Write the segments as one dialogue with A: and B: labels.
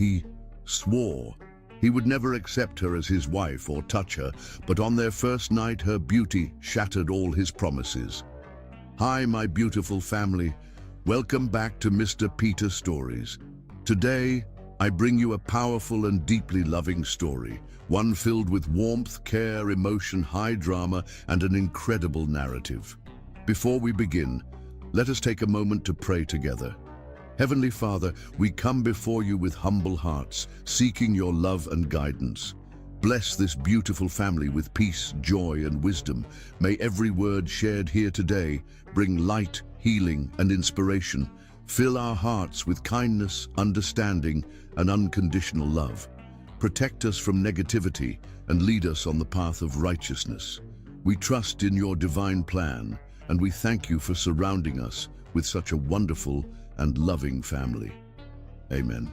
A: He swore he would never accept her as his wife or touch her, but on their first night her beauty shattered all his promises. Hi, my beautiful family. Welcome back to Mr. Peter Stories. Today, I bring you a powerful and deeply loving story, one filled with warmth, care, emotion, high drama, and an incredible narrative. Before we begin, let us take a moment to pray together. Heavenly Father, we come before you with humble hearts, seeking your love and guidance. Bless this beautiful family with peace, joy, and wisdom. May every word shared here today bring light, healing, and inspiration. Fill our hearts with kindness, understanding, and unconditional love. Protect us from negativity and lead us on the path of righteousness. We trust in your divine plan, and we thank you for surrounding us with such a wonderful and loving family. Amen.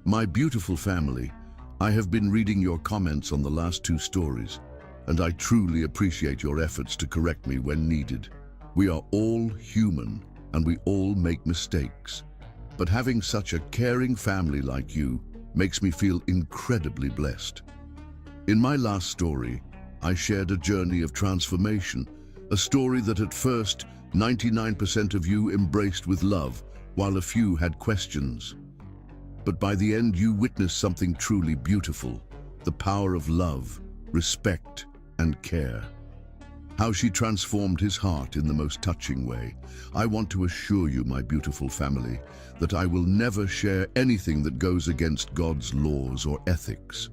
A: My beautiful family, I have been reading your comments on the last two stories, and I truly appreciate your efforts to correct me when needed. We are all human, and we all make mistakes. But having such a caring family like you makes me feel incredibly blessed. In my last story, I shared a journey of transformation, a story that at first 99% of you embraced with love, while a few had questions. But by the end, you witnessed something truly beautiful, the power of love, respect, and care. How she transformed his heart in the most touching way. I want to assure you, my beautiful family, that I will never share anything that goes against God's laws or ethics.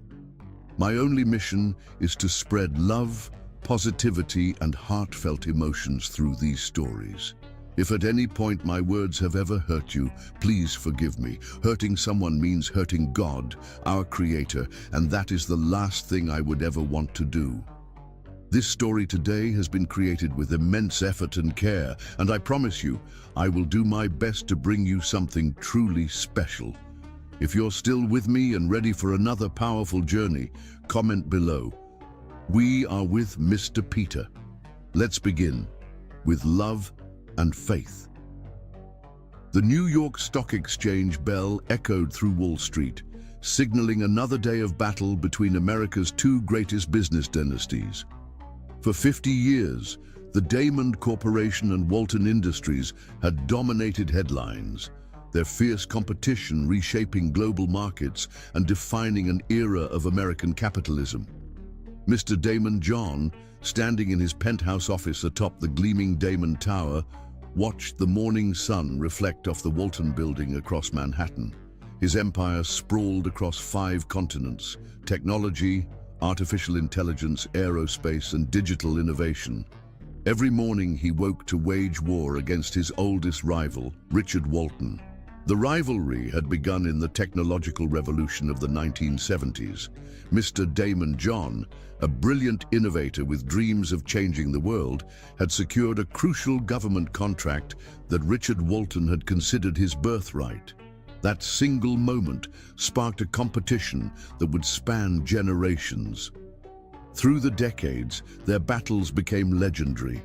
A: My only mission is to spread love, positivity, and heartfelt emotions through these stories. If at any point my words have ever hurt you, please forgive me. Hurting someone means hurting God, our Creator, and that is the last thing I would ever want to do. This story today has been created with immense effort and care, and I promise you, I will do my best to bring you something truly special. If you're still with me and ready for another powerful journey, comment below. We are with Mr. Peter. Let's begin with love and faith. The New York Stock Exchange bell echoed through Wall Street, signaling another day of battle between America's two greatest business dynasties. For 50 years, the Damon Corporation and Walton Industries had dominated headlines, their fierce competition reshaping global markets and defining an era of American capitalism. Mr. Damon John, standing in his penthouse office atop the gleaming Damon Tower, watched the morning sun reflect off the Walton Building across Manhattan. His empire sprawled across 5 continents: technology, artificial intelligence, aerospace, and digital innovation. Every morning he woke to wage war against his oldest rival, Richard Walton. The rivalry had begun in the technological revolution of the 1970s. Mr. Damon John, a brilliant innovator with dreams of changing the world, had secured a crucial government contract that Richard Walton had considered his birthright. That single moment sparked a competition that would span generations. Through the decades, their battles became legendary.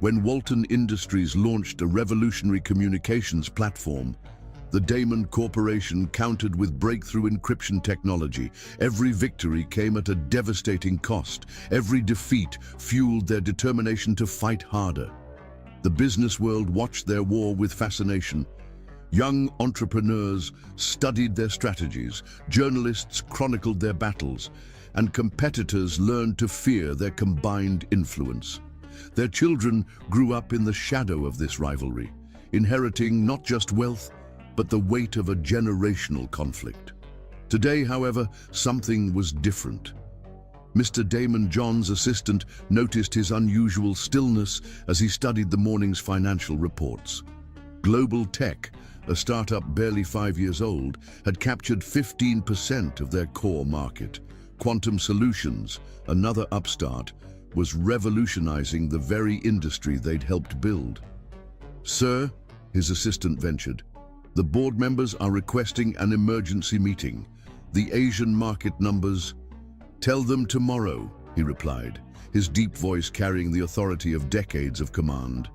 A: When Walton Industries launched a revolutionary communications platform, the Damon Corporation countered with breakthrough encryption technology. Every victory came at a devastating cost. Every defeat fueled their determination to fight harder. The business world watched their war with fascination. Young entrepreneurs studied their strategies, journalists chronicled their battles, and competitors learned to fear their combined influence. Their children grew up in the shadow of this rivalry, inheriting not just wealth, but the weight of a generational conflict. Today, however, something was different. Mr. Damon John's assistant noticed his unusual stillness as he studied the morning's financial reports. Global Tech, a startup barely 5 years old, had captured 15% of their core market. Quantum Solutions, another upstart, was revolutionizing the very industry they'd helped build. "Sir," his assistant ventured, "the board members are requesting an emergency meeting. The Asian market numbers—" "Tell them tomorrow," he replied, his deep voice carrying the authority of decades of command.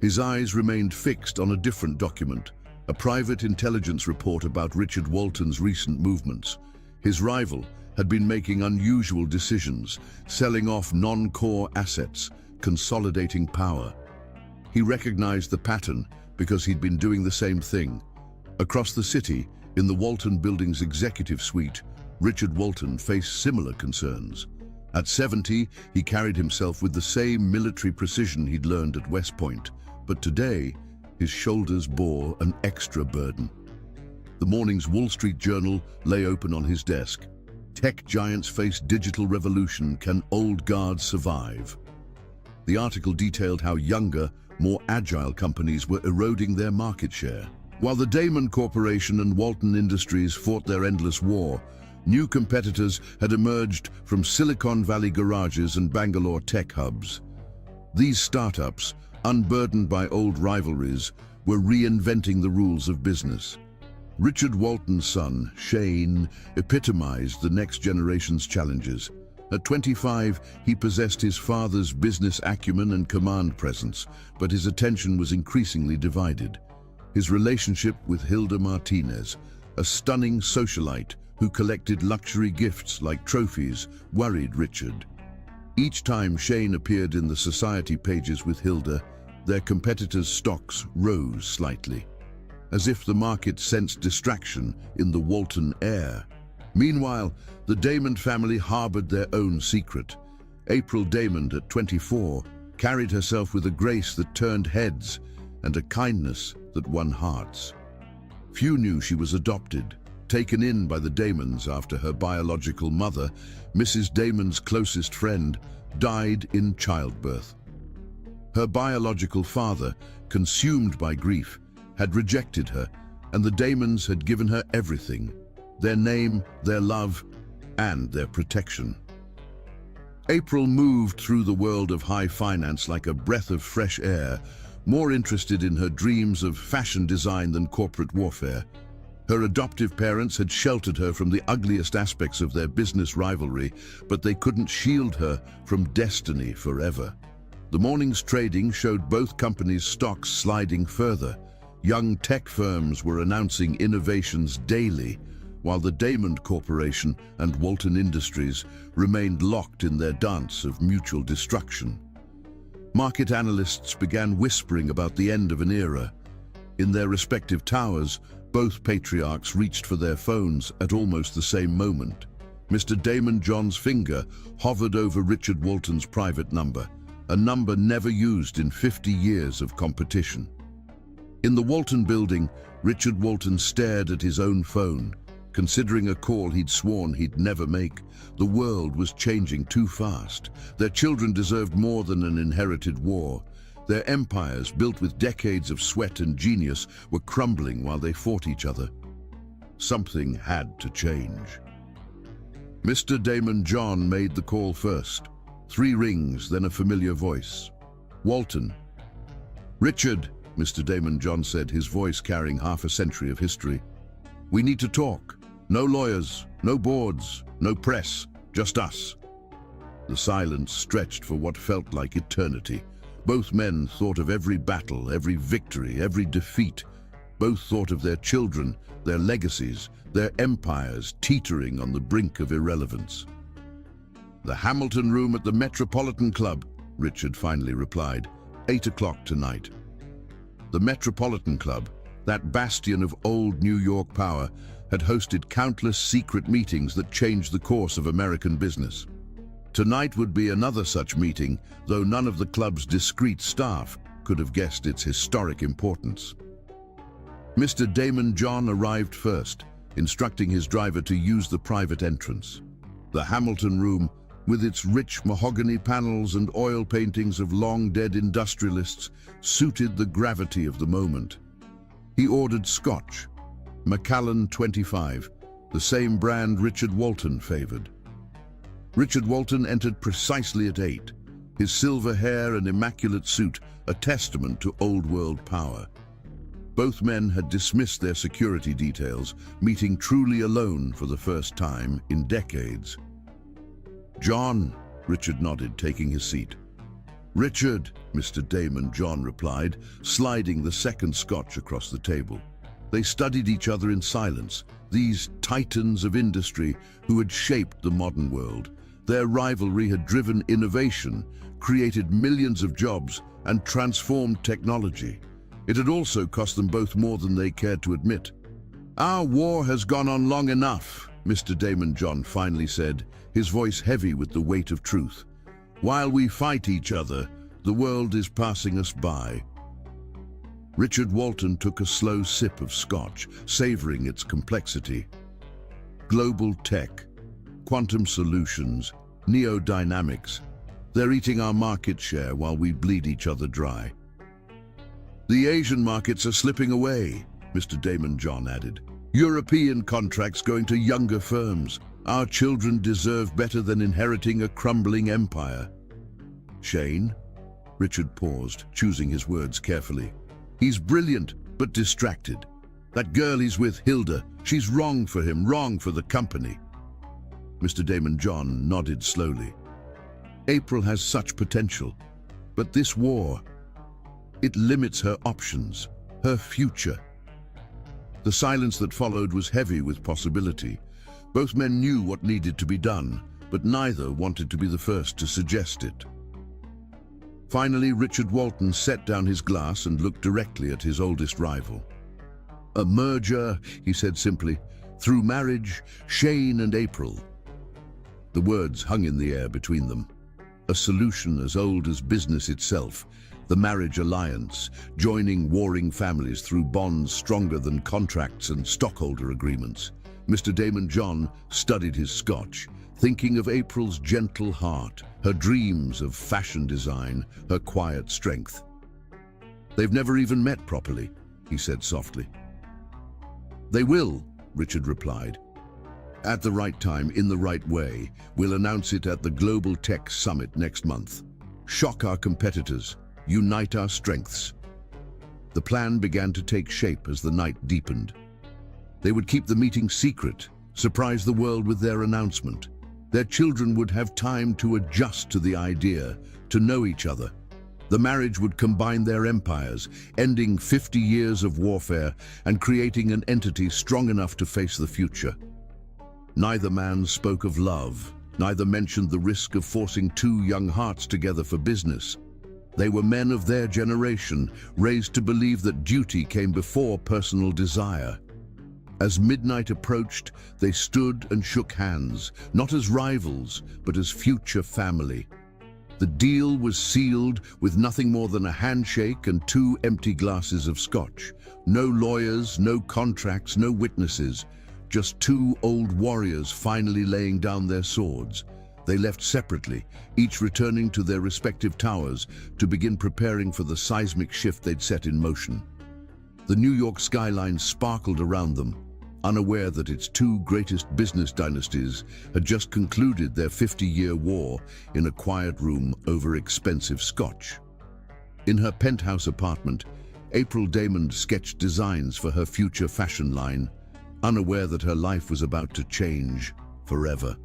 A: His eyes remained fixed on a different document, A private intelligence report about Richard Walton's recent movements. His rival had been making unusual decisions, selling off non-core assets, consolidating power. He recognized the pattern because he'd been doing the same thing. Across the city, in the Walton Building's executive suite, Richard Walton faced similar concerns. At 70, he carried himself with the same military precision he'd learned at West Point, but today, his shoulders bore an extra burden. The morning's Wall Street Journal lay open on his desk. Tech giants face digital revolution. Can old guards survive? The article detailed how younger, more agile companies were eroding their market share. While the Damon Corporation and Walton Industries fought their endless war, new competitors had emerged from Silicon Valley garages and Bangalore tech hubs. These startups, unburdened by old rivalries, were reinventing the rules of business. Richard Walton's son, Shane, epitomized the next generation's challenges. At 25, he possessed his father's business acumen and command presence, but his attention was increasingly divided. His relationship with Hilda Martinez, a stunning socialite who collected luxury gifts like trophies, worried Richard. Each time Shane appeared in the society pages with Hilda, their competitors' stocks rose slightly, as if the market sensed distraction in the Walton air. Meanwhile, the Damon family harbored their own secret. April Damon, at 24, carried herself with a grace that turned heads and a kindness that won hearts. Few knew she was adopted, taken in by the Damons after her biological mother, Mrs. Damon's closest friend, died in childbirth. Her biological father, consumed by grief, had rejected her, and the Damons had given her everything: their name, their love, and their protection. April moved through the world of high finance like a breath of fresh air, more interested in her dreams of fashion design than corporate warfare. Her adoptive parents had sheltered her from the ugliest aspects of their business rivalry, but they couldn't shield her from destiny forever. The morning's trading showed both companies' stocks sliding further. Young tech firms were announcing innovations daily, while the Damon Corporation and Walton Industries remained locked in their dance of mutual destruction. Market analysts began whispering about the end of an era. In their respective towers, both patriarchs reached for their phones at almost the same moment. Mr. Damon John's finger hovered over Richard Walton's private number, a number never used in 50 years of competition. In the Walton Building, Richard Walton stared at his own phone, considering a call he'd sworn he'd never make. The world was changing too fast. Their children deserved more than an inherited war. Their empires, built with decades of sweat and genius, were crumbling while they fought each other. Something had to change. Mr. Damon John made the call first. 3 rings, then a familiar voice. Walton. "Richard," Mr. Damon John said, his voice carrying half a century of history. "We need to talk. No lawyers, no boards, no press, just us." The silence stretched for what felt like eternity. Both men thought of every battle, every victory, every defeat. Both thought of their children, their legacies, their empires teetering on the brink of irrelevance. "The Hamilton Room at the Metropolitan Club," Richard finally replied. 8 o'clock tonight. The Metropolitan Club, that bastion of old New York power, had hosted countless secret meetings that changed the course of American business. Tonight would be another such meeting, though none of the club's discreet staff could have guessed its historic importance. Mr. Damon John arrived first, instructing his driver to use the private entrance. The Hamilton Room, with its rich mahogany panels and oil paintings of long-dead industrialists, suited the gravity of the moment. He ordered Scotch, Macallan 25, the same brand Richard Walton favored. Richard Walton entered precisely at 8, his silver hair and immaculate suit a testament to old-world power. Both men had dismissed their security details, meeting truly alone for the first time in decades. "John," Richard nodded, taking his seat. "Richard," Mr. Damon John replied, sliding the second Scotch across the table. They studied each other in silence, these titans of industry who had shaped the modern world. Their rivalry had driven innovation, created millions of jobs, and transformed technology. It had also cost them both more than they cared to admit. "Our war has gone on long enough," Mr. Damon John finally said, his voice heavy with the weight of truth. "While we fight each other, the world is passing us by." Richard Walton took a slow sip of scotch, savoring its complexity. Global tech, quantum solutions, neodynamics. They're eating our market share while we bleed each other dry. "The Asian markets are slipping away," Mr. Damon John added. "European contracts going to younger firms. Our children deserve better than inheriting a crumbling empire." "Shane?" Richard paused, choosing his words carefully. "He's brilliant, but distracted. That girl he's with, Hilda, she's wrong for him, wrong for the company." Mr. Damon John nodded slowly. "April has such potential, but this war, it limits her options, her future." The silence that followed was heavy with possibility. Both men knew what needed to be done, but neither wanted to be the first to suggest it. Finally, Richard Walton set down his glass and looked directly at his oldest rival. "A merger," he said simply, "through marriage, Shane and April." The words hung in the air between them. A solution as old as business itself, the marriage alliance, joining warring families through bonds stronger than contracts and stockholder agreements. Mr. Damon John studied his scotch, thinking of April's gentle heart, her dreams of fashion design, her quiet strength. "They've never even met properly," he said softly. "They will," Richard replied. "At the right time, in the right way. We'll announce it at the Global Tech Summit next month. Shock our competitors, unite our strengths." The plan began to take shape as the night deepened. They would keep the meeting secret, surprise the world with their announcement. Their children would have time to adjust to the idea, to know each other. The marriage would combine their empires, ending 50 years of warfare and creating an entity strong enough to face the future. Neither man spoke of love, neither mentioned the risk of forcing two young hearts together for business. They were men of their generation, raised to believe that duty came before personal desire. As midnight approached, they stood and shook hands, not as rivals, but as future family. The deal was sealed with nothing more than a handshake and 2 empty glasses of scotch. No lawyers, no contracts, no witnesses. Just 2 old warriors finally laying down their swords. They left separately, each returning to their respective towers to begin preparing for the seismic shift they'd set in motion. The New York skyline sparkled around them, unaware that its 2 greatest business dynasties had just concluded their 50-year war in a quiet room over expensive scotch. In her penthouse apartment, April Damon sketched designs for her future fashion line, unaware that her life was about to change forever.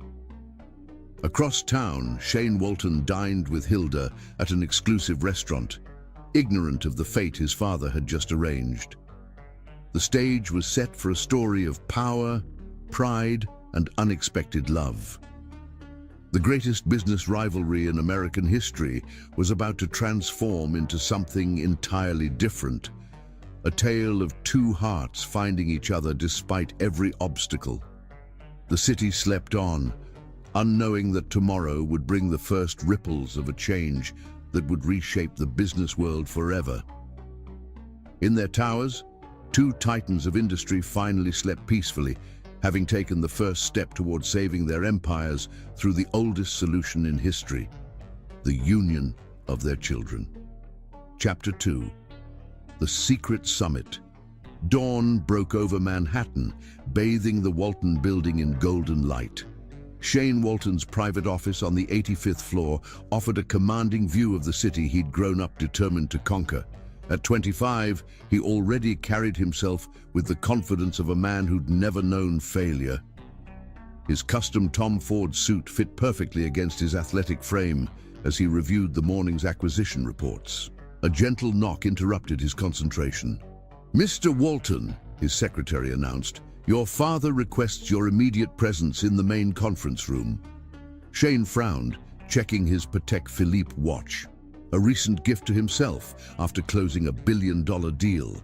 A: Across town, Shane Walton dined with Hilda at an exclusive restaurant, ignorant of the fate his father had just arranged. The stage was set for a story of power, pride, and unexpected love. The greatest business rivalry in American history was about to transform into something entirely different. A tale of 2 hearts finding each other despite every obstacle. The city slept on, unknowing that tomorrow would bring the first ripples of a change that would reshape the business world forever. In their towers, 2 titans of industry finally slept peacefully, having taken the first step toward saving their empires through the oldest solution in history, the union of their children. Chapter 2. The Secret Summit. Dawn broke over Manhattan, bathing the Walton building in golden light. Shane Walton's private office on the 85th floor offered a commanding view of the city he'd grown up determined to conquer. At 25, he already carried himself with the confidence of a man who'd never known failure. His custom Tom Ford suit fit perfectly against his athletic frame as he reviewed the morning's acquisition reports. A gentle knock interrupted his concentration. "Mr. Walton," his secretary announced. "Your father requests your immediate presence in the main conference room." Shane frowned, checking his Patek Philippe watch, a recent gift to himself after closing a billion-dollar deal.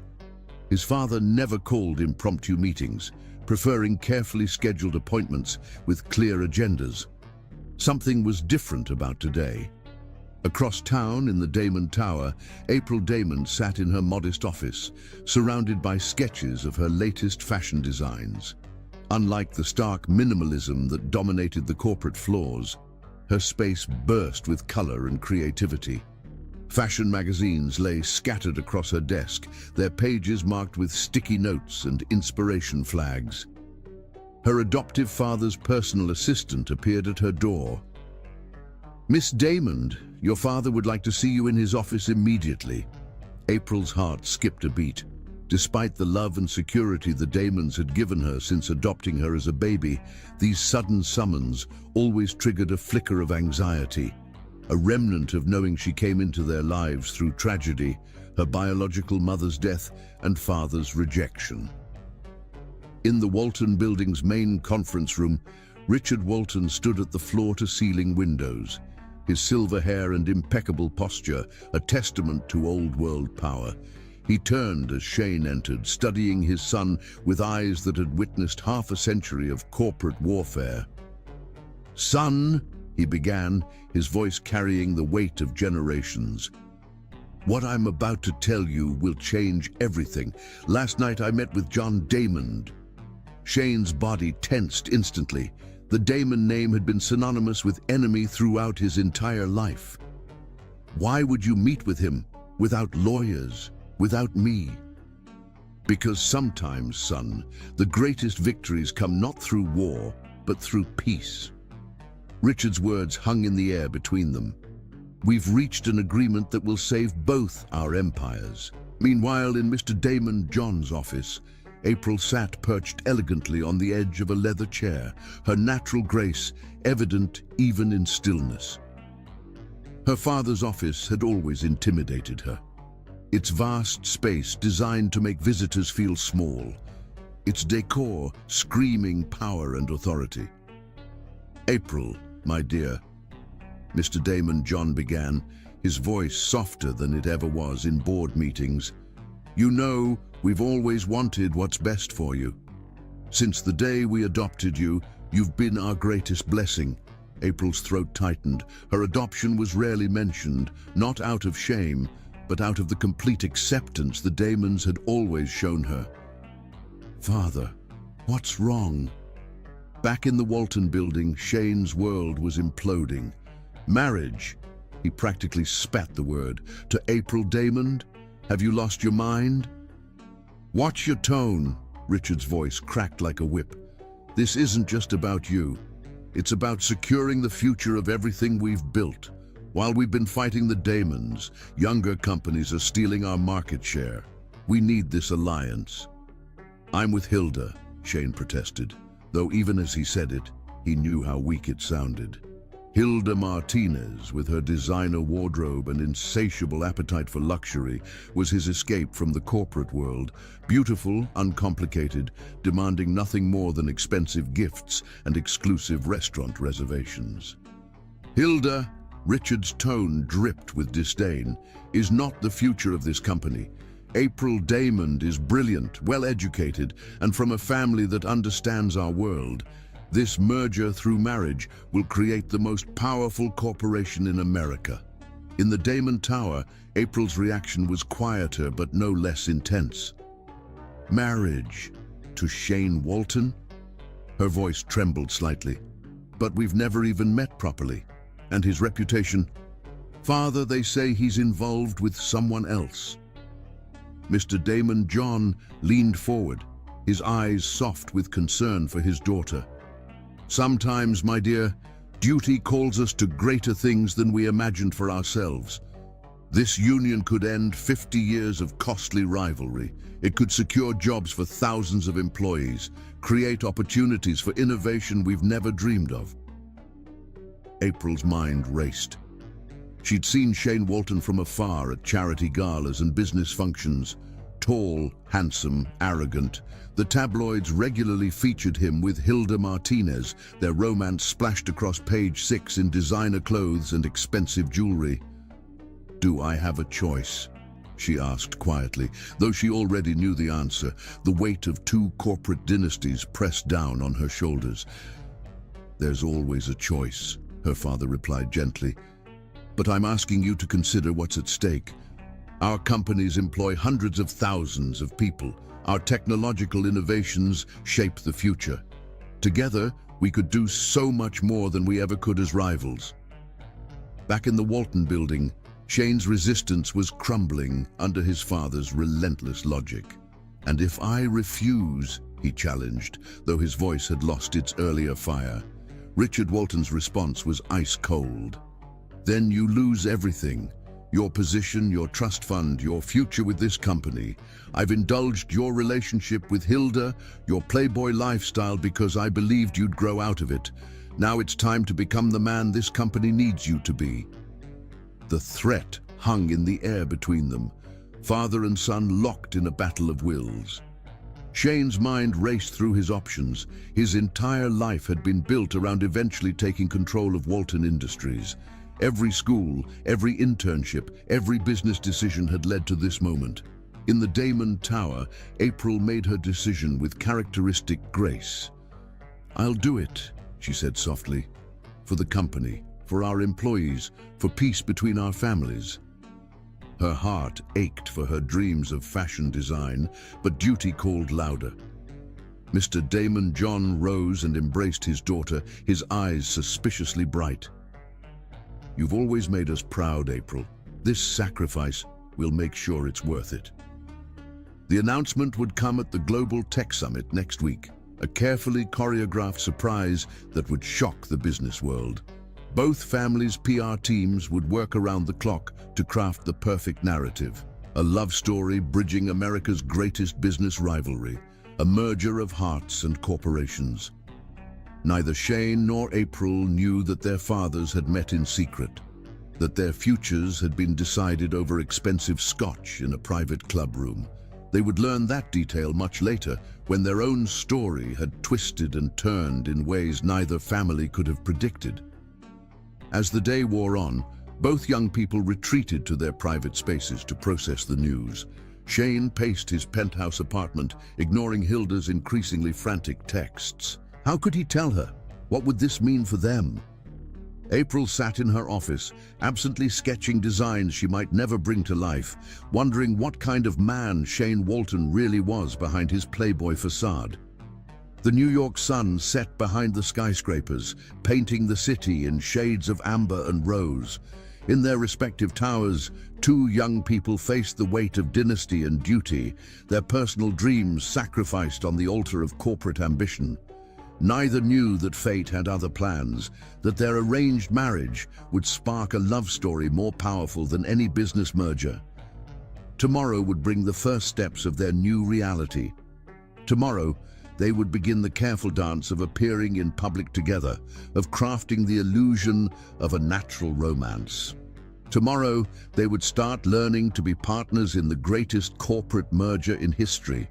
A: His father never called impromptu meetings, preferring carefully scheduled appointments with clear agendas. Something was different about today. Across town in the Damon Tower, April Damon sat in her modest office, surrounded by sketches of her latest fashion designs. Unlike the stark minimalism that dominated the corporate floors, her space burst with color and creativity. Fashion magazines lay scattered across her desk, their pages marked with sticky notes and inspiration flags. Her adoptive father's personal assistant appeared at her door. "Miss Damon, your father would like to see you in his office immediately." April's heart skipped a beat. Despite the love and security the Damons had given her since adopting her as a baby, these sudden summons always triggered a flicker of anxiety, a remnant of knowing she came into their lives through tragedy, her biological mother's death and father's rejection. In the Walton Building's main conference room, Richard Walton stood at the floor-to-ceiling windows, his silver hair and impeccable posture a testament to old-world power. He turned as Shane entered, studying his son with eyes that had witnessed half a century of corporate warfare. "Son," he began, his voice carrying the weight of generations. "What I'm about to tell you will change everything. Last night I met with John Damon." Shane's body tensed instantly. The Damon name had been synonymous with enemy throughout his entire life. "Why would you meet with him? Without lawyers? Without me?" "Because sometimes, son, the greatest victories come not through war, but through peace." Richard's words hung in the air between them. "We've reached an agreement that will save both our empires." Meanwhile, in Mr. Damon John's office, April sat perched elegantly on the edge of a leather chair, her natural grace evident even in stillness. Her father's office had always intimidated her. Its vast space designed to make visitors feel small, its decor screaming power and authority. "April, my dear," Mr. Damon John began, his voice softer than it ever was in board meetings. "You know, we've always wanted what's best for you. Since the day we adopted you, you've been our greatest blessing." April's throat tightened. Her adoption was rarely mentioned, not out of shame, but out of the complete acceptance the Damons had always shown her. "Father, what's wrong?" Back in the Walton Building, Shane's world was imploding. "Marriage," he practically spat the word, "to April Damon? Have you lost your mind?" "Watch your tone," Richard's voice cracked like a whip. "This isn't just about you. It's about securing the future of everything we've built. While we've been fighting the Damons, younger companies are stealing our market share. We need this alliance." "I'm with Hilda," Shane protested, though even as he said it, he knew how weak it sounded. Hilda Martinez, with her designer wardrobe and insatiable appetite for luxury, was his escape from the corporate world, beautiful, uncomplicated, demanding nothing more than expensive gifts and exclusive restaurant reservations. "Hilda," Richard's tone dripped with disdain, "is not the future of this company. April Damon is brilliant, well-educated, and from a family that understands our world. This merger through marriage will create the most powerful corporation in America." In the Damon Tower, April's reaction was quieter but no less intense. "Marriage to Shane Walton?" Her voice trembled slightly. "But we've never even met properly. And his reputation? Father, they say he's involved with someone else." Mr. Damon John leaned forward, his eyes soft with concern for his daughter. "Sometimes, my dear, duty calls us to greater things than we imagined for ourselves. This union could end 50 years of costly rivalry. It could secure jobs for thousands of employees, create opportunities for innovation we've never dreamed of." April's mind raced. She'd seen Shane Walton from afar at charity galas and business functions, Tall, handsome, arrogant, the tabloids regularly featured him with Hilda Martinez, their romance splashed across page 6 in designer clothes and expensive jewelry. "Do I have a choice?" she asked quietly, though she already knew the answer. The weight of 2 corporate dynasties pressed down on her shoulders. "There's always a choice," her father replied gently. "But I'm asking you to consider what's at stake. Our companies employ hundreds of thousands of people. Our technological innovations shape the future. Together, we could do so much more than we ever could as rivals." Back in the Walton building, Shane's resistance was crumbling under his father's relentless logic. "And if I refuse," he challenged, though his voice had lost its earlier fire. Richard Walton's response was ice cold. "Then you lose everything. Your position, your trust fund, your future with this company. I've indulged your relationship with Hilda, your playboy lifestyle, because I believed you'd grow out of it. Now it's time to become the man this company needs you to be." The threat hung in the air between them, father and son locked in a battle of wills. Shane's mind raced through his options. His entire life had been built around eventually taking control of Walton Industries. Every school, every internship, every business decision had led to this moment. In the Damon Tower, April made her decision with characteristic grace. "I'll do it," she said softly. "For the company, for our employees, for peace between our families." Her heart ached for her dreams of fashion design, but duty called louder. Mr. Damon John rose and embraced his daughter, his eyes suspiciously bright. "You've always made us proud, April. This sacrifice, we'll make sure it's worth it." The announcement would come at the Global Tech Summit next week, a carefully choreographed surprise that would shock the business world. Both families' PR teams would work around the clock to craft the perfect narrative, a love story bridging America's greatest business rivalry, a merger of hearts and corporations. Neither Shane nor April knew that their fathers had met in secret, that their futures had been decided over expensive scotch in a private club room. They would learn that detail much later, when their own story had twisted and turned in ways neither family could have predicted. As the day wore on, both young people retreated to their private spaces to process the news. Shane paced his penthouse apartment, ignoring Hilda's increasingly frantic texts. How could he tell her? What would this mean for them? April sat in her office, absently sketching designs she might never bring to life, wondering what kind of man Shane Walton really was behind his playboy facade. The New York sun set behind the skyscrapers, painting the city in shades of amber and rose. In their respective towers, 2 young people faced the weight of dynasty and duty, their personal dreams sacrificed on the altar of corporate ambition. Neither knew that fate had other plans, that their arranged marriage would spark a love story more powerful than any business merger. Tomorrow would bring the first steps of their new reality. Tomorrow, they would begin the careful dance of appearing in public together, of crafting the illusion of a natural romance. Tomorrow, they would start learning to be partners in the greatest corporate merger in history.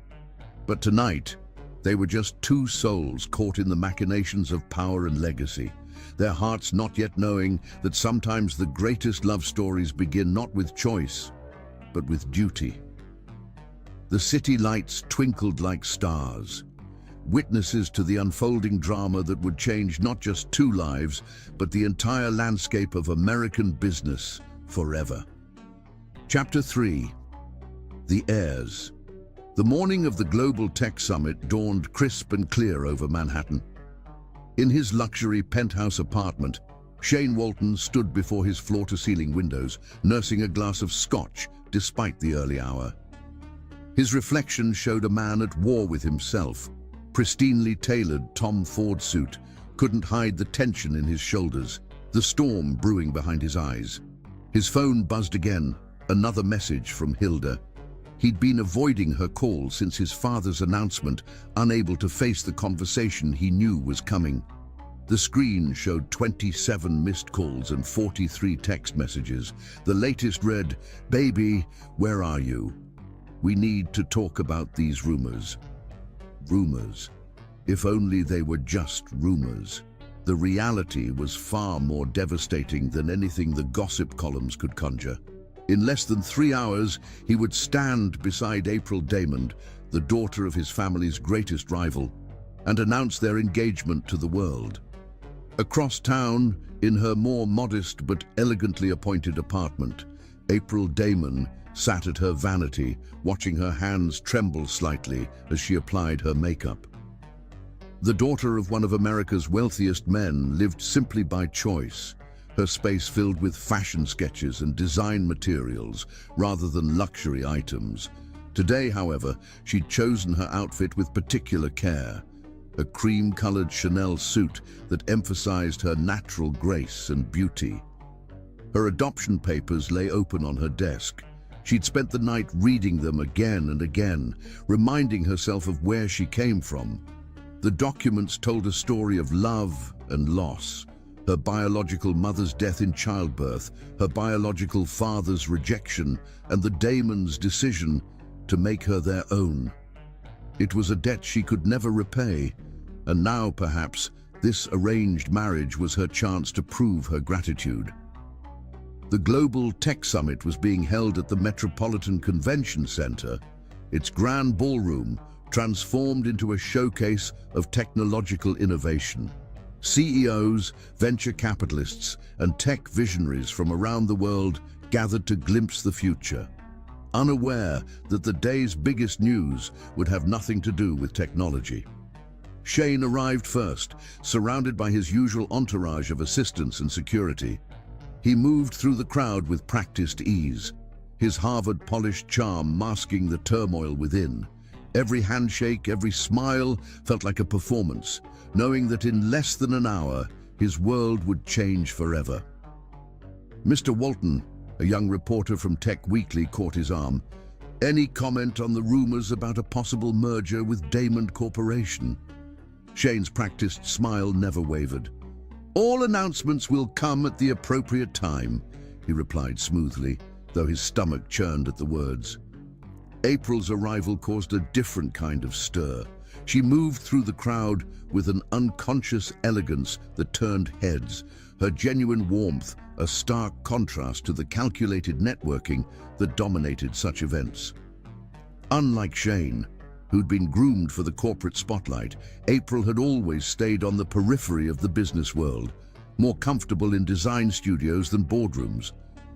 A: But tonight, they were just 2 souls caught in the machinations of power and legacy, their hearts not yet knowing that sometimes the greatest love stories begin not with choice, but with duty. The city lights twinkled like stars, witnesses to the unfolding drama that would change not just 2 lives, but the entire landscape of American business forever. Chapter 3. The Heirs. The morning of the Global Tech Summit dawned crisp and clear over Manhattan. In his luxury penthouse apartment, Shane Walton stood before his floor-to-ceiling windows, nursing a glass of scotch despite the early hour. His reflection showed a man at war with himself. Pristinely tailored Tom Ford suit couldn't hide the tension in his shoulders, the storm brewing behind his eyes. His phone buzzed again, another message from Hilda. He'd been avoiding her call since his father's announcement, unable to face the conversation he knew was coming. The screen showed 27 missed calls and 43 text messages. The latest read, "Baby, where are you?" We need to talk about these rumors. Rumors. If only they were just rumors. The reality was far more devastating than anything the gossip columns could conjure. In less than 3 hours, he would stand beside April Damon, the daughter of his family's greatest rival, and announce their engagement to the world. Across town, in her more modest but elegantly appointed apartment, April Damon sat at her vanity, watching her hands tremble slightly as she applied her makeup. The daughter of one of America's wealthiest men lived simply by choice, her space filled with fashion sketches and design materials rather than luxury items. Today, however, she'd chosen her outfit with particular care, a cream-colored Chanel suit that emphasized her natural grace and beauty. Her adoption papers lay open on her desk. She'd spent the night reading them again and again, reminding herself of where she came from. The documents told a story of love and loss, her biological mother's death in childbirth, her biological father's rejection, and the Damons' decision to make her their own. It was a debt she could never repay, and now, perhaps, this arranged marriage was her chance to prove her gratitude. The Global Tech Summit was being held at the Metropolitan Convention Center, its grand ballroom transformed into a showcase of technological innovation. CEOs, venture capitalists, and tech visionaries from around the world gathered to glimpse the future, unaware that the day's biggest news would have nothing to do with technology. Shane arrived first, surrounded by his usual entourage of assistants and security. He moved through the crowd with practiced ease, his Harvard-polished charm masking the turmoil within. Every handshake, every smile felt like a performance, knowing that in less than an hour, his world would change forever. Mr. Walton, a young reporter from Tech Weekly, caught his arm. Any comment on the rumors about a possible merger with Damon Corporation? Shane's practiced smile never wavered. All announcements will come at the appropriate time, he replied smoothly, though his stomach churned at the words. April's arrival caused a different kind of stir. She moved through the crowd with an unconscious elegance that turned heads, her genuine warmth a stark contrast to the calculated networking that dominated such events. Unlike Shane, who'd been groomed for the corporate spotlight, April had always stayed on the periphery of the business world, more comfortable in design studios than boardrooms.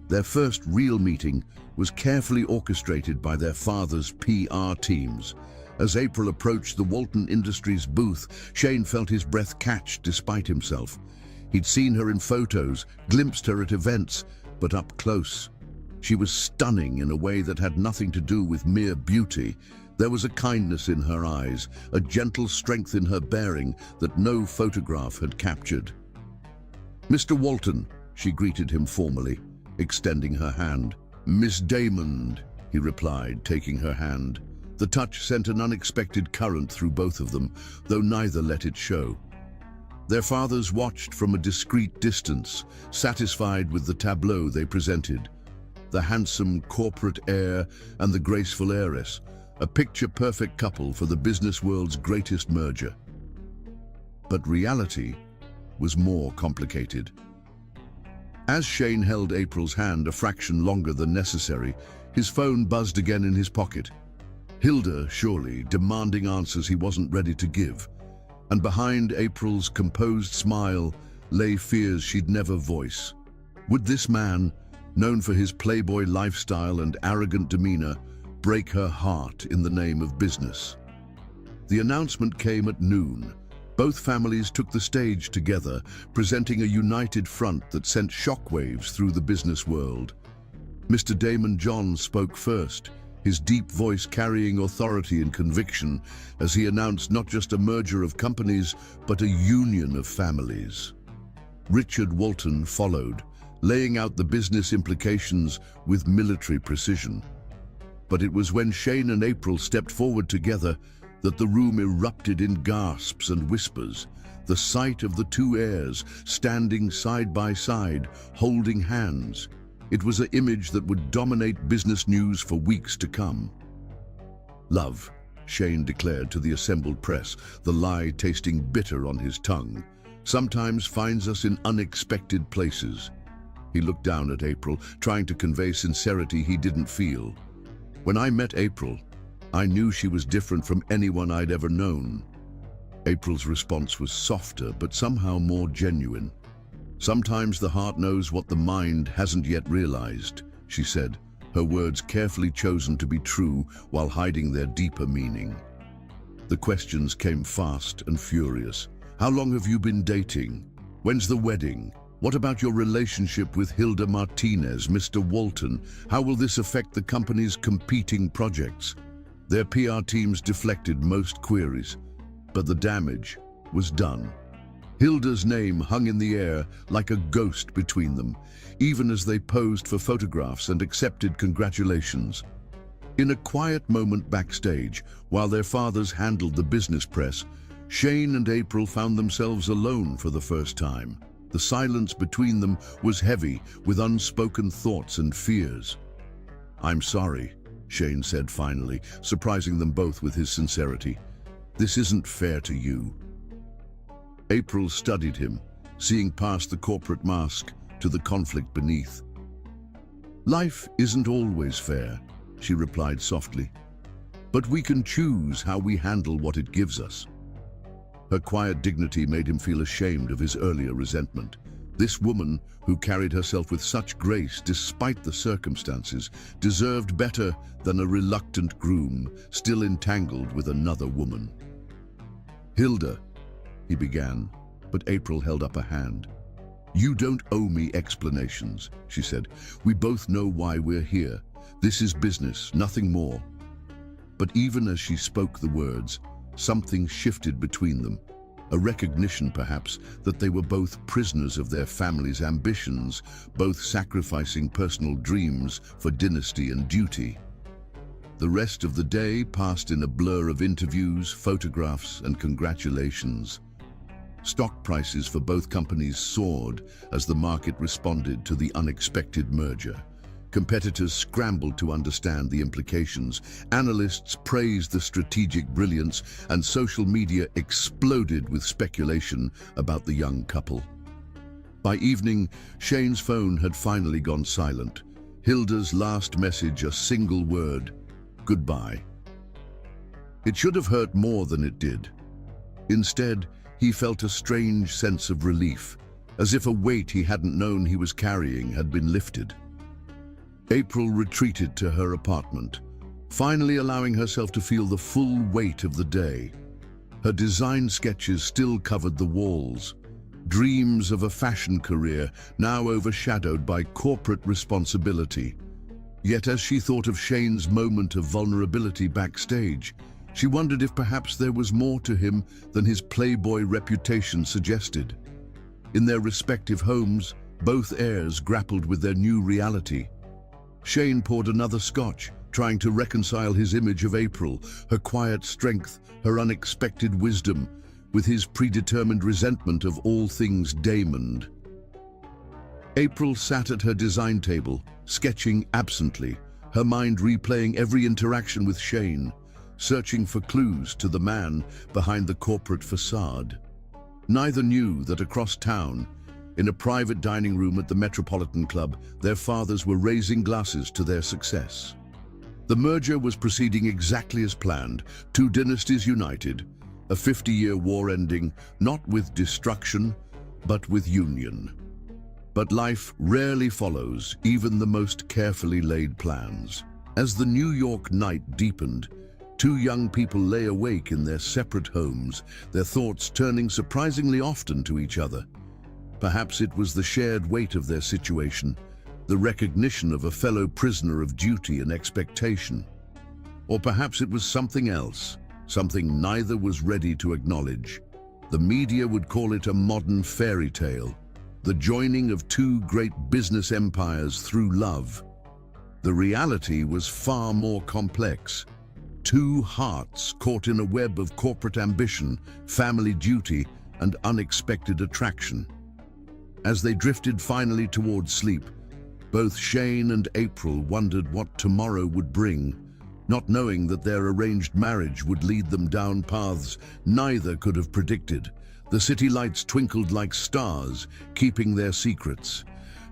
A: Their first real meeting was carefully orchestrated by their father's PR teams. As April approached the Walton Industries booth, Shane felt his breath catch despite himself. He'd seen her in photos, glimpsed her at events, but up close. She was stunning in a way that had nothing to do with mere beauty. There was a kindness in her eyes, a gentle strength in her bearing that no photograph had captured. "Mr. Walton," she greeted him formally, extending her hand. "Miss Damon," he replied, taking her hand. The touch sent an unexpected current through both of them, though neither let it show. Their fathers watched from a discreet distance, satisfied with the tableau they presented. The handsome corporate heir and the graceful heiress, a picture-perfect couple for the business world's greatest merger. But reality was more complicated. As Shane held April's hand a fraction longer than necessary, his phone buzzed again in his pocket. Hilda, surely, demanding answers he wasn't ready to give. And behind April's composed smile lay fears she'd never voice. Would this man, known for his playboy lifestyle and arrogant demeanor, break her heart in the name of business? The announcement came at noon. Both families took the stage together, presenting a united front that sent shockwaves through the business world. Mr. Damon John spoke first, his deep voice carrying authority and conviction as he announced not just a merger of companies, but a union of families. Richard Walton followed, laying out the business implications with military precision. But it was when Shane and April stepped forward together that the room erupted in gasps and whispers. The sight of the two heirs standing side by side, holding hands. It was an image that would dominate business news for weeks to come. Love, Shane declared to the assembled press, the lie tasting bitter on his tongue, sometimes finds us in unexpected places. He looked down at April, trying to convey sincerity he didn't feel. When I met April, I knew she was different from anyone I'd ever known. April's response was softer, but somehow more genuine. Sometimes the heart knows what the mind hasn't yet realized, she said, her words carefully chosen to be true while hiding their deeper meaning. The questions came fast and furious. How long have you been dating? When's the wedding? What about your relationship with Hilda Martinez, Mr. Walton? How will this affect the company's competing projects? Their PR teams deflected most queries, but the damage was done. Hilda's name hung in the air like a ghost between them, even as they posed for photographs and accepted congratulations. In a quiet moment backstage, while their fathers handled the business press, Shane and April found themselves alone for the first time. The silence between them was heavy with unspoken thoughts and fears. "I'm sorry," Shane said finally, surprising them both with his sincerity. "This isn't fair to you." April studied him, seeing past the corporate mask to the conflict beneath. "Life isn't always fair," she replied softly, "but we can choose how we handle what it gives us." Her quiet dignity made him feel ashamed of his earlier resentment. This woman, who carried herself with such grace despite the circumstances, deserved better than a reluctant groom still entangled with another woman. "Hilda," he began, but April held up a hand. "You don't owe me explanations," she said. "We both know why we're here. This is business, nothing more." But even as she spoke the words, something shifted between them. A recognition, perhaps, that they were both prisoners of their family's ambitions, both sacrificing personal dreams for dynasty and duty. The rest of the day passed in a blur of interviews, photographs, and congratulations. Stock prices for both companies soared as the market responded to the unexpected merger. Competitors scrambled to understand the implications. Analysts praised the strategic brilliance, and social media exploded with speculation about the young couple. By evening, Shane's phone had finally gone silent. Hilda's last message, a single word: "Goodbye." It should have hurt more than it did. Instead, he felt a strange sense of relief, as if a weight he hadn't known he was carrying had been lifted. April retreated to her apartment, finally allowing herself to feel the full weight of the day. Her design sketches still covered the walls, dreams of a fashion career now overshadowed by corporate responsibility. Yet as she thought of Shane's moment of vulnerability backstage, she wondered if perhaps there was more to him than his playboy reputation suggested. In their respective homes, both heirs grappled with their new reality. Shane poured another scotch, trying to reconcile his image of April, her quiet strength, her unexpected wisdom, with his predetermined resentment of all things Damon. April sat at her design table, sketching absently, her mind replaying every interaction with Shane, searching for clues to the man behind the corporate facade. Neither knew that across town, in a private dining room at the Metropolitan Club, their fathers were raising glasses to their success. The merger was proceeding exactly as planned, two dynasties united, a 50-year war ending, not with destruction, but with union. But life rarely follows even the most carefully laid plans. As the New York night deepened, two young people lay awake in their separate homes, their thoughts turning surprisingly often to each other. Perhaps it was the shared weight of their situation, the recognition of a fellow prisoner of duty and expectation. Or perhaps it was something else, something neither was ready to acknowledge. The media would call it a modern fairy tale, the joining of two great business empires through love. The reality was far more complex. Two hearts caught in a web of corporate ambition, family duty, and unexpected attraction. As they drifted finally towards sleep, both Shane and April wondered what tomorrow would bring. not knowing that their arranged marriage would lead them down paths neither could have predicted. The city lights twinkled like stars, keeping their secrets.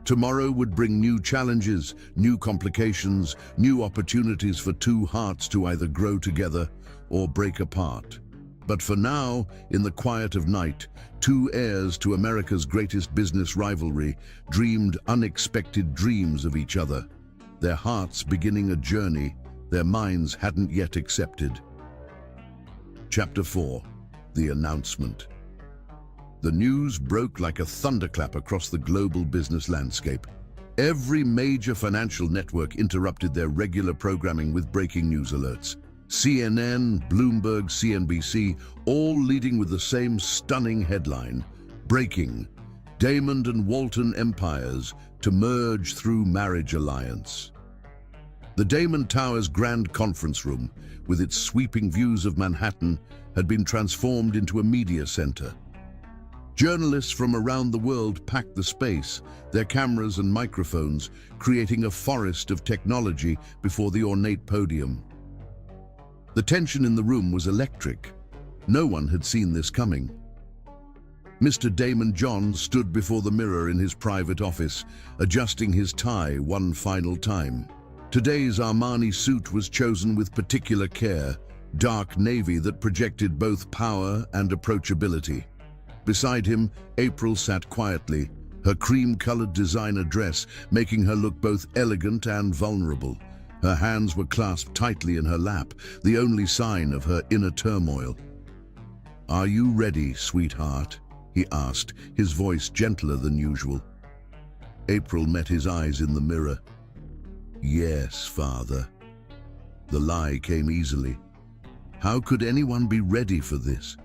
A: Tomorrow would bring new challenges, new complications, new opportunities for two hearts to either grow together or break apart. But for now, in the quiet of night, two heirs to America's greatest business rivalry dreamed unexpected dreams of each other, their hearts beginning a journey their minds hadn't yet accepted. Chapter 4. The Announcement. The news broke like a thunderclap across the global business landscape. Every major financial network interrupted their regular programming with breaking news alerts. CNN, Bloomberg, CNBC, all leading with the same stunning headline: breaking, Damon and Walton empires to merge through marriage alliance. The Damon Towers Grand Conference Room, with its sweeping views of Manhattan, had been transformed into a media center. Journalists from around the world packed the space, their cameras and microphones creating a forest of technology before the ornate podium. The tension in the room was electric. No one had seen this coming. Mr. Damon John stood before the mirror in his private office, adjusting his tie one final time. Today's Armani suit was chosen with particular care, dark navy that projected both power and approachability. Beside him, April sat quietly, her cream-colored designer dress making her look both elegant and vulnerable. Her hands were clasped tightly in her lap, the only sign of her inner turmoil. "Are you ready, sweetheart?" he asked, his voice gentler than usual. April met his eyes in the mirror. "Yes, father." The lie came easily. How could anyone be ready for this?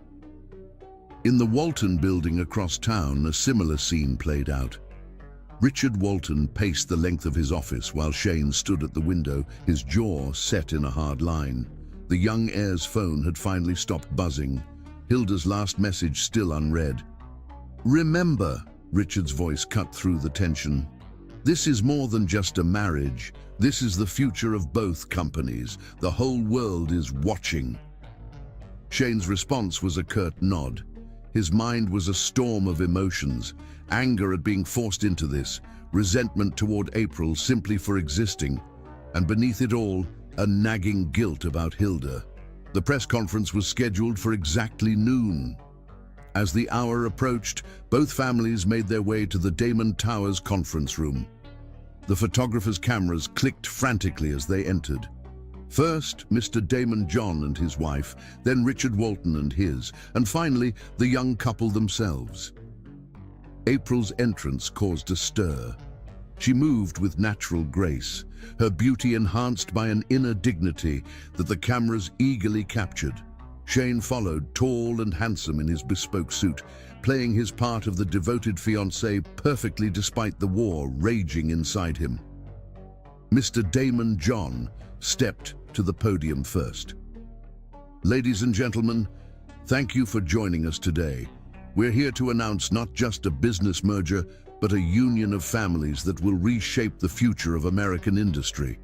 A: In the Walton building across town, a similar scene played out. Richard Walton paced the length of his office while Shane stood at the window, his jaw set in a hard line. The young heir's phone had finally stopped buzzing, Hilda's last message still unread. "Remember," Richard's voice cut through the tension, "this is more than just a marriage. This is the future of both companies. The whole world is watching." Shane's response was a curt nod. His mind was a storm of emotions, anger at being forced into this, resentment toward April simply for existing, and beneath it all, a nagging guilt about Hilda. The press conference was scheduled for exactly noon. As the hour approached, both families made their way to the Damon Towers conference room. The photographers' cameras clicked frantically as they entered. First, Mr. Damon John and his wife, then Richard Walton and his, and finally, the young couple themselves. April's entrance caused a stir. She moved with natural grace, her beauty enhanced by an inner dignity that the cameras eagerly captured. Shane followed, tall and handsome in his bespoke suit, playing his part of the devoted fiancé perfectly despite the war raging inside him. Mr. Damon John stepped to the podium first. "Ladies and gentlemen, thank you for joining us today. We're here to announce not just a business merger, but a union of families that will reshape the future of American industry."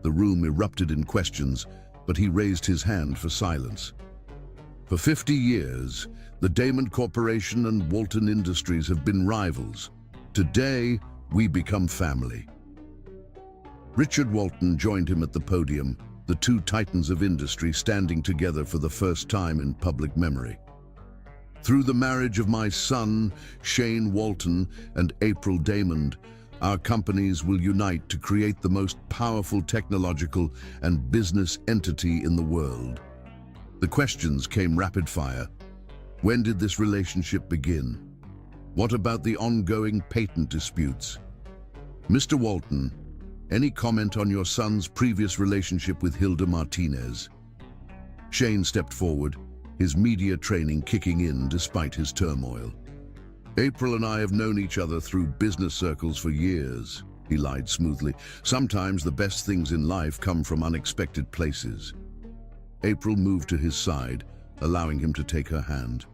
A: The room erupted in questions, but he raised his hand for silence. For 50 years, the Damon Corporation and Walton Industries have been rivals. Today, we become family. Richard Walton joined him at the podium, the two titans of industry standing together for the first time in public memory. "Through the marriage of my son, Shane Walton, and April Damon, our companies will unite to create the most powerful technological and business entity in the world." The questions came rapid fire. When did this relationship begin? What about the ongoing patent disputes? "Mr. Walton, any comment on your son's previous relationship with Hilda Martinez?" Shane stepped forward, his media training kicking in despite his turmoil. "April and I have known each other through business circles for years," he lied smoothly. "Sometimes the best things in life come from unexpected places." April moved to his side, allowing him to take her hand.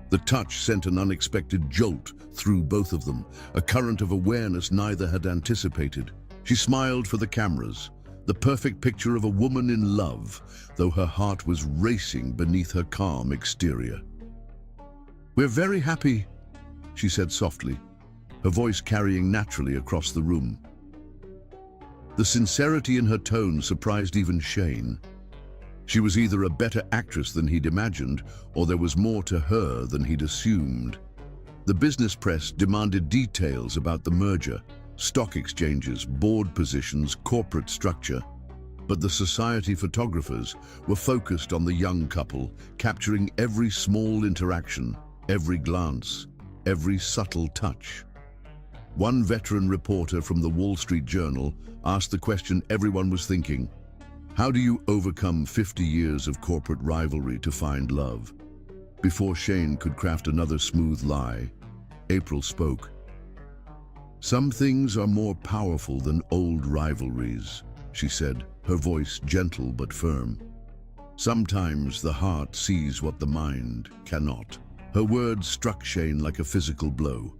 A: The touch sent an unexpected jolt through both of them, a current of awareness neither had anticipated. She smiled for the cameras, the perfect picture of a woman in love, though her heart was racing beneath her calm exterior. "We're very happy," she said softly, her voice carrying naturally across the room. The sincerity in her tone surprised even Shane. She was either a better actress than he'd imagined, or there was more to her than he'd assumed. The business press demanded details about the merger, stock exchanges, board positions, corporate structure. But the society photographers were focused on the young couple, capturing every small interaction, every glance, every subtle touch. One veteran reporter from the Wall Street Journal asked the question everyone was thinking: how do you overcome 50 years of corporate rivalry to find love? Before Shane could craft another smooth lie, April spoke. "Some things are more powerful than old rivalries," she said, her voice gentle but firm. "Sometimes the heart sees what the mind cannot." Her words struck Shane like a physical blow.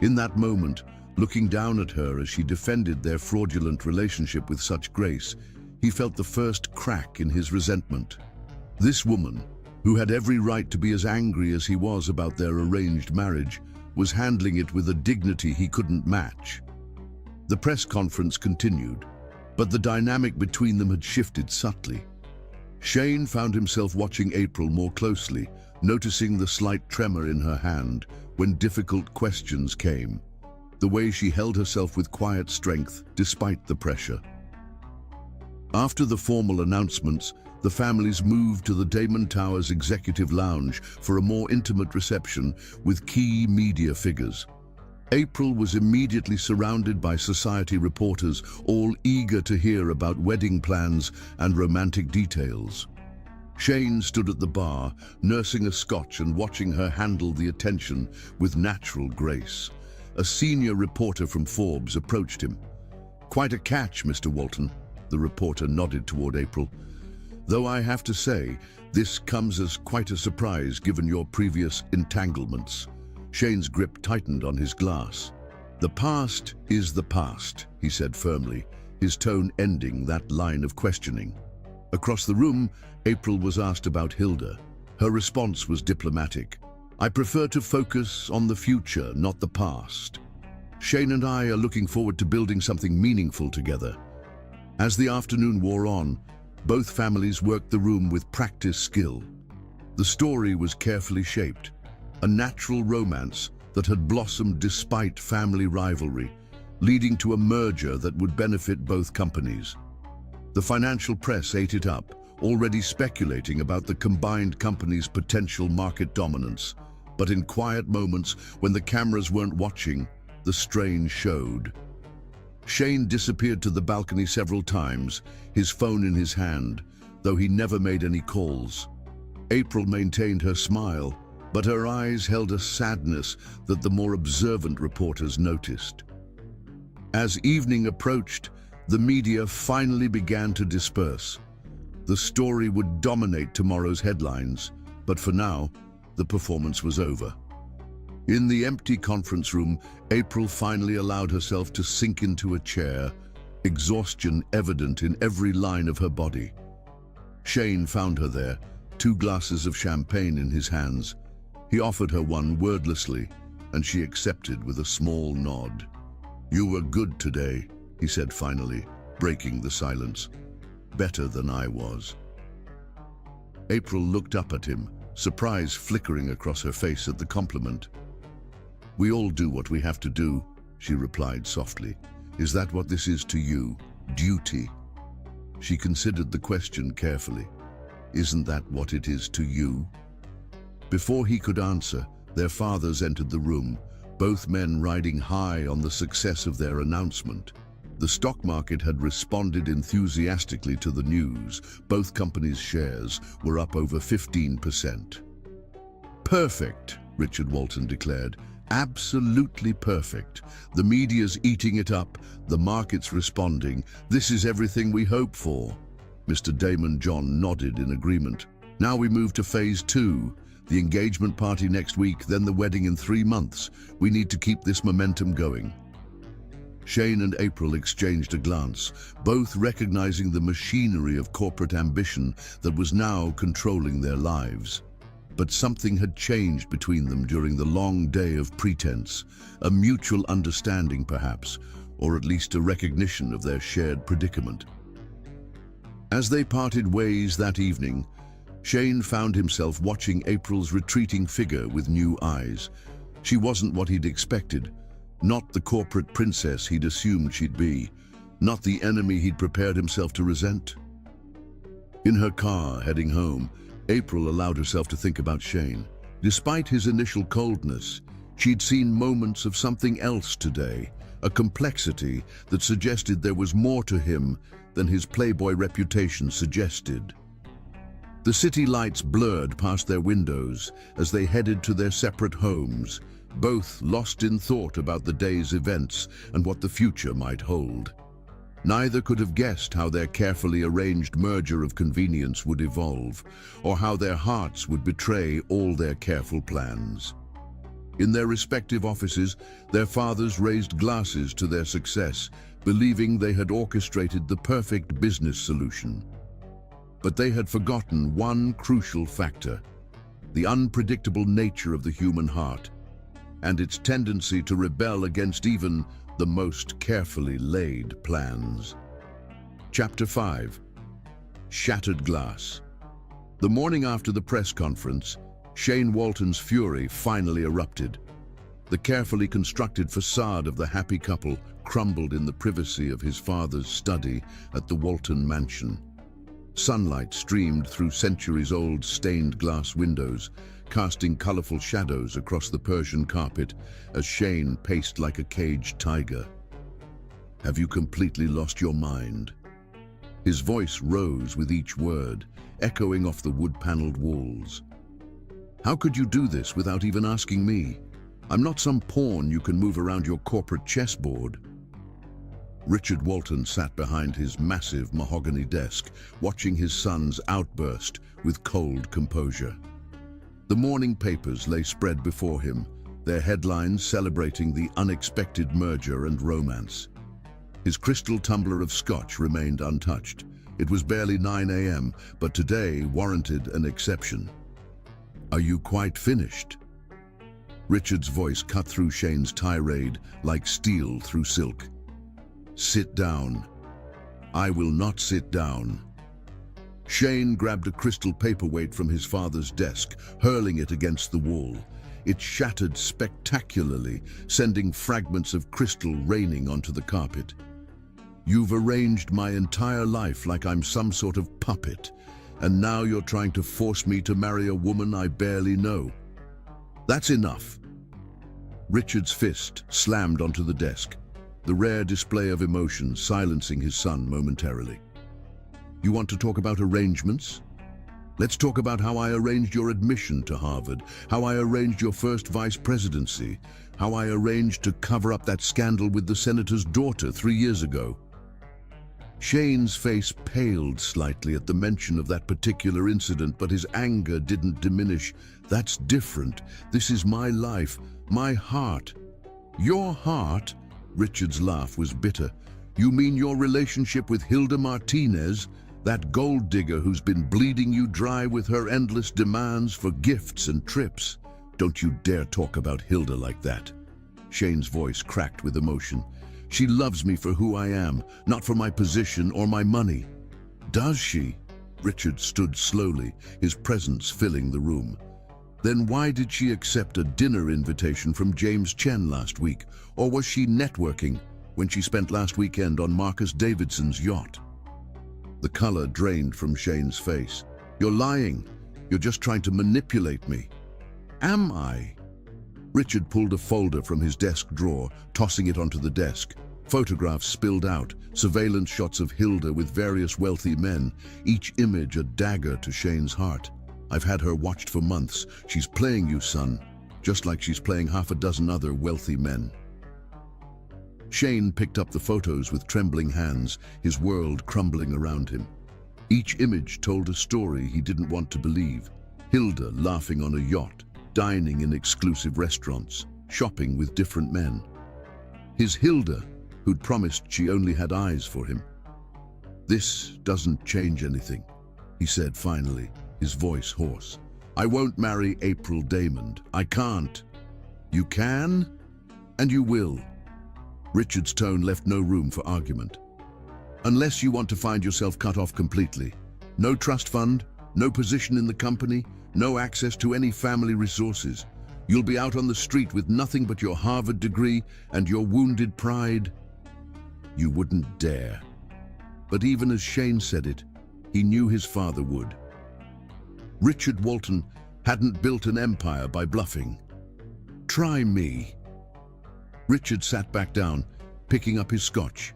A: In that moment, looking down at her as she defended their fraudulent relationship with such grace, he felt the first crack in his resentment. This woman, who had every right to be as angry as he was about their arranged marriage, was handling it with a dignity he couldn't match. The press conference continued, but the dynamic between them had shifted subtly. Shane found himself watching April more closely, noticing the slight tremor in her hand when difficult questions came, the way she held herself with quiet strength despite the pressure. After the formal announcements, the families moved to the Damon Towers Executive Lounge for a more intimate reception with key media figures. April was immediately surrounded by society reporters, all eager to hear about wedding plans and romantic details. Shane stood at the bar, nursing a scotch and watching her handle the attention with natural grace. A senior reporter from Forbes approached him. "Quite a catch, Mr. Walton." The reporter nodded toward April. "Though I have to say, this comes as quite a surprise given your previous entanglements." Shane's grip tightened on his glass. "The past is the past," he said firmly, his tone ending that line of questioning. Across the room, April was asked about Hilda. Her response was diplomatic. "I prefer to focus on the future, not the past. Shane and I are looking forward to building something meaningful together." As the afternoon wore on, both families worked the room with practiced skill. The story was carefully shaped, a natural romance that had blossomed despite family rivalry, leading to a merger that would benefit both companies. The financial press ate it up, already speculating about the combined company's potential market dominance. But in quiet moments, when the cameras weren't watching, the strain showed. Shane disappeared to the balcony several times, his phone in his hand, though he never made any calls. April maintained her smile, but her eyes held a sadness that the more observant reporters noticed. As evening approached, the media finally began to disperse. The story would dominate tomorrow's headlines, but for now, the performance was over. In the empty conference room, April finally allowed herself to sink into a chair, exhaustion evident in every line of her body. Shane found her there, 2 glasses of champagne in his hands. He offered her one wordlessly, and she accepted with a small nod. "You were good today," he said finally, breaking the silence. "Better than I was." April looked up at him, surprise flickering across her face at the compliment. "We all do what we have to do," she replied softly. "Is that what this is to you? Duty?" She considered the question carefully. "Isn't that what it is to you?" Before he could answer, their fathers entered the room, both men riding high on the success of their announcement. The stock market had responded enthusiastically to the news. Both companies' shares were up over 15%. "Perfect," Richard Walton declared. "Absolutely perfect. The media's eating it up, the market's responding. This is everything we hope for." Mr. Damon John nodded in agreement. "Now we move to phase 2. The engagement party next week, then the wedding in 3 months. We need to keep this momentum going." Shane and April exchanged a glance, both recognizing the machinery of corporate ambition that was now controlling their lives. But something had changed between them during the long day of pretense, a mutual understanding perhaps, or at least a recognition of their shared predicament. As they parted ways that evening, Shane found himself watching April's retreating figure with new eyes. She wasn't what he'd expected, not the corporate princess he'd assumed she'd be, not the enemy he'd prepared himself to resent. In her car, heading home, April allowed herself to think about Shane. Despite his initial coldness, she'd seen moments of something else today, a complexity that suggested there was more to him than his playboy reputation suggested. The city lights blurred past their windows as they headed to their separate homes, both lost in thought about the day's events and what the future might hold. Neither could have guessed how their carefully arranged merger of convenience would evolve, or how their hearts would betray all their careful plans. In their respective offices, their fathers raised glasses to their success, believing they had orchestrated the perfect business solution. But they had forgotten one crucial factor: the unpredictable nature of the human heart, and its tendency to rebel against even the most carefully laid plans. Chapter 5. Shattered Glass. The morning after the press conference, Shane Walton's fury finally erupted. The carefully constructed facade of the happy couple crumbled in the privacy of his father's study at the Walton mansion. Sunlight streamed through centuries-old stained glass windows, casting colorful shadows across the Persian carpet as Shane paced like a caged tiger. "Have you completely lost your mind?" His voice rose with each word, echoing off the wood-paneled walls. "How could you do this without even asking me? I'm not some pawn you can move around your corporate chessboard." Richard Walton sat behind his massive mahogany desk, watching his son's outburst with cold composure. The morning papers lay spread before him, their headlines celebrating the unexpected merger and romance. His crystal tumbler of scotch remained untouched. It was barely 9 a.m., but today warranted an exception. "Are you quite finished?" Richard's voice cut through Shane's tirade like steel through silk. "Sit down." "I will not sit down." Shane grabbed a crystal paperweight from his father's desk, hurling it against the wall. It shattered spectacularly, sending fragments of crystal raining onto the carpet. "You've arranged my entire life like I'm some sort of puppet, and now you're trying to force me to marry a woman I barely know. That's enough." Richard's fist slammed onto the desk, the rare display of emotion silencing his son momentarily. "You want to talk about arrangements? Let's talk about how I arranged your admission to Harvard, how I arranged your first vice presidency, how I arranged to cover up that scandal with the senator's daughter 3 years ago." Shane's face paled slightly at the mention of that particular incident, but his anger didn't diminish. "That's different. This is my life, my heart." "Your heart?" Richard's laugh was bitter. "You mean your relationship with Hilda Martinez, that gold digger who's been bleeding you dry with her endless demands for gifts and trips? Don't you dare talk about Hilda like that." Shane's voice cracked with emotion. "She loves me for who I am, not for my position or my money." "Does she?" Richard stood slowly, his presence filling the room. "Then why did she accept a dinner invitation from James Chen last week? Or was she networking when she spent last weekend on Marcus Davidson's yacht?" The color drained from Shane's face. "You're lying. You're just trying to manipulate me." "Am I?" Richard pulled a folder from his desk drawer, tossing it onto the desk. Photographs spilled out, surveillance shots of Hilda with various wealthy men, each image a dagger to Shane's heart. "I've had her watched for months. She's playing you, son, just like she's playing half a dozen other wealthy men." Shane picked up the photos with trembling hands, his world crumbling around him. Each image told a story he didn't want to believe. Hilda laughing on a yacht, dining in exclusive restaurants, shopping with different men. His Hilda, who'd promised she only had eyes for him. "This doesn't change anything," he said finally, his voice hoarse. "I won't marry April Damon. I can't." "You can, and you will." Richard's tone left no room for argument. "Unless you want to find yourself cut off completely. No trust fund, no position in the company, no access to any family resources. You'll be out on the street with nothing but your Harvard degree and your wounded pride." You wouldn't dare. But even as Shane said it, he knew his father would. Richard Walton hadn't built an empire by bluffing. "Try me." Richard sat back down, picking up his scotch.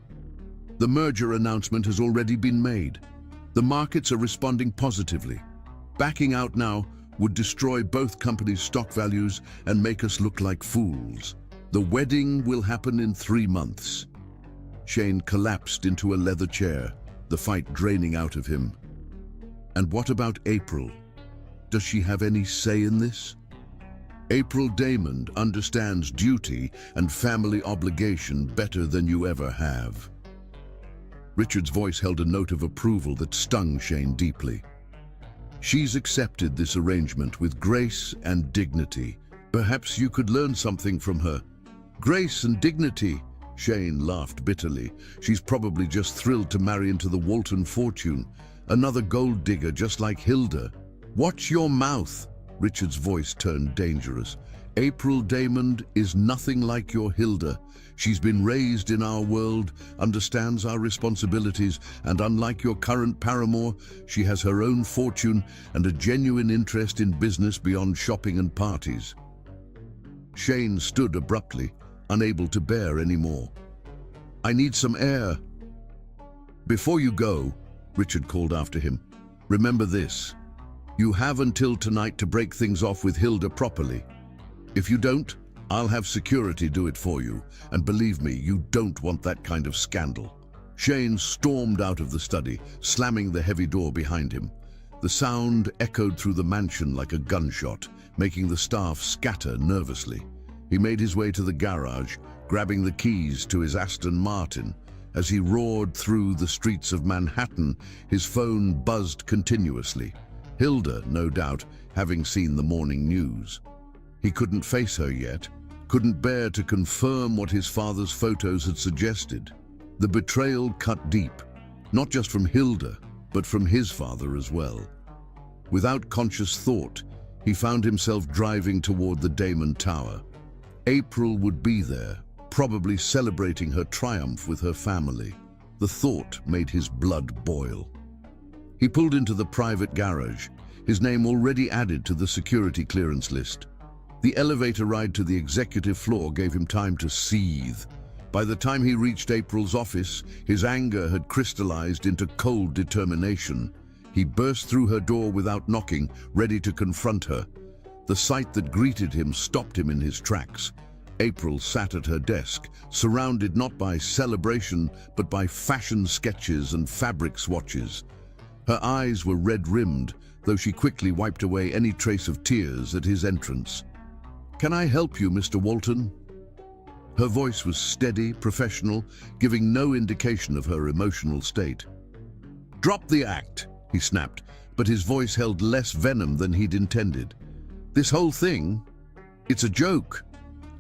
A: The merger announcement has already been made. The markets are responding positively. Backing out now would destroy both companies' stock values and make us look like fools. The wedding will happen in 3 months. Shane collapsed into a leather chair, the fight draining out of him. "And what about April? Does she have any say in this?" "April Damon understands duty and family obligation better than you ever have." Richard's voice held a note of approval that stung Shane deeply. "She's accepted this arrangement with grace and dignity. Perhaps you could learn something from her." "Grace and dignity?" Shane laughed bitterly. "She's probably just thrilled to marry into the Walton fortune. Another gold digger just like Hilda." "Watch your mouth." Richard's voice turned dangerous. "April Damon is nothing like your Hilda. She's been raised in our world, understands our responsibilities, and unlike your current paramour, she has her own fortune and a genuine interest in business beyond shopping and parties." Shane stood abruptly, unable to bear any more. "I need some air." "Before you go," Richard called after him, "remember this. You have until tonight to break things off with Hilda properly. If you don't, I'll have security do it for you, and believe me, you don't want that kind of scandal." Shane stormed out of the study, slamming the heavy door behind him. The sound echoed through the mansion like a gunshot, making the staff scatter nervously. He made his way to the garage, grabbing the keys to his Aston Martin. As he roared through the streets of Manhattan, his phone buzzed continuously. Hilda, no doubt, having seen the morning news. He couldn't face her yet, couldn't bear to confirm what his father's photos had suggested. The betrayal cut deep, not just from Hilda, but from his father as well. Without conscious thought, he found himself driving toward the Damon Tower. April would be there, probably celebrating her triumph with her family. The thought made his blood boil. He pulled into the private garage, his name already added to the security clearance list. The elevator ride to the executive floor gave him time to seethe. By the time he reached April's office, his anger had crystallized into cold determination. He burst through her door without knocking, ready to confront her. The sight that greeted him stopped him in his tracks. April sat at her desk, surrounded not by celebration, but by fashion sketches and fabric swatches. Her eyes were red-rimmed, though she quickly wiped away any trace of tears at his entrance. "Can I help you, Mr. Walton?" Her voice was steady, professional, giving no indication of her emotional state. "Drop the act," he snapped, but his voice held less venom than he'd intended. "This whole thing, it's a joke.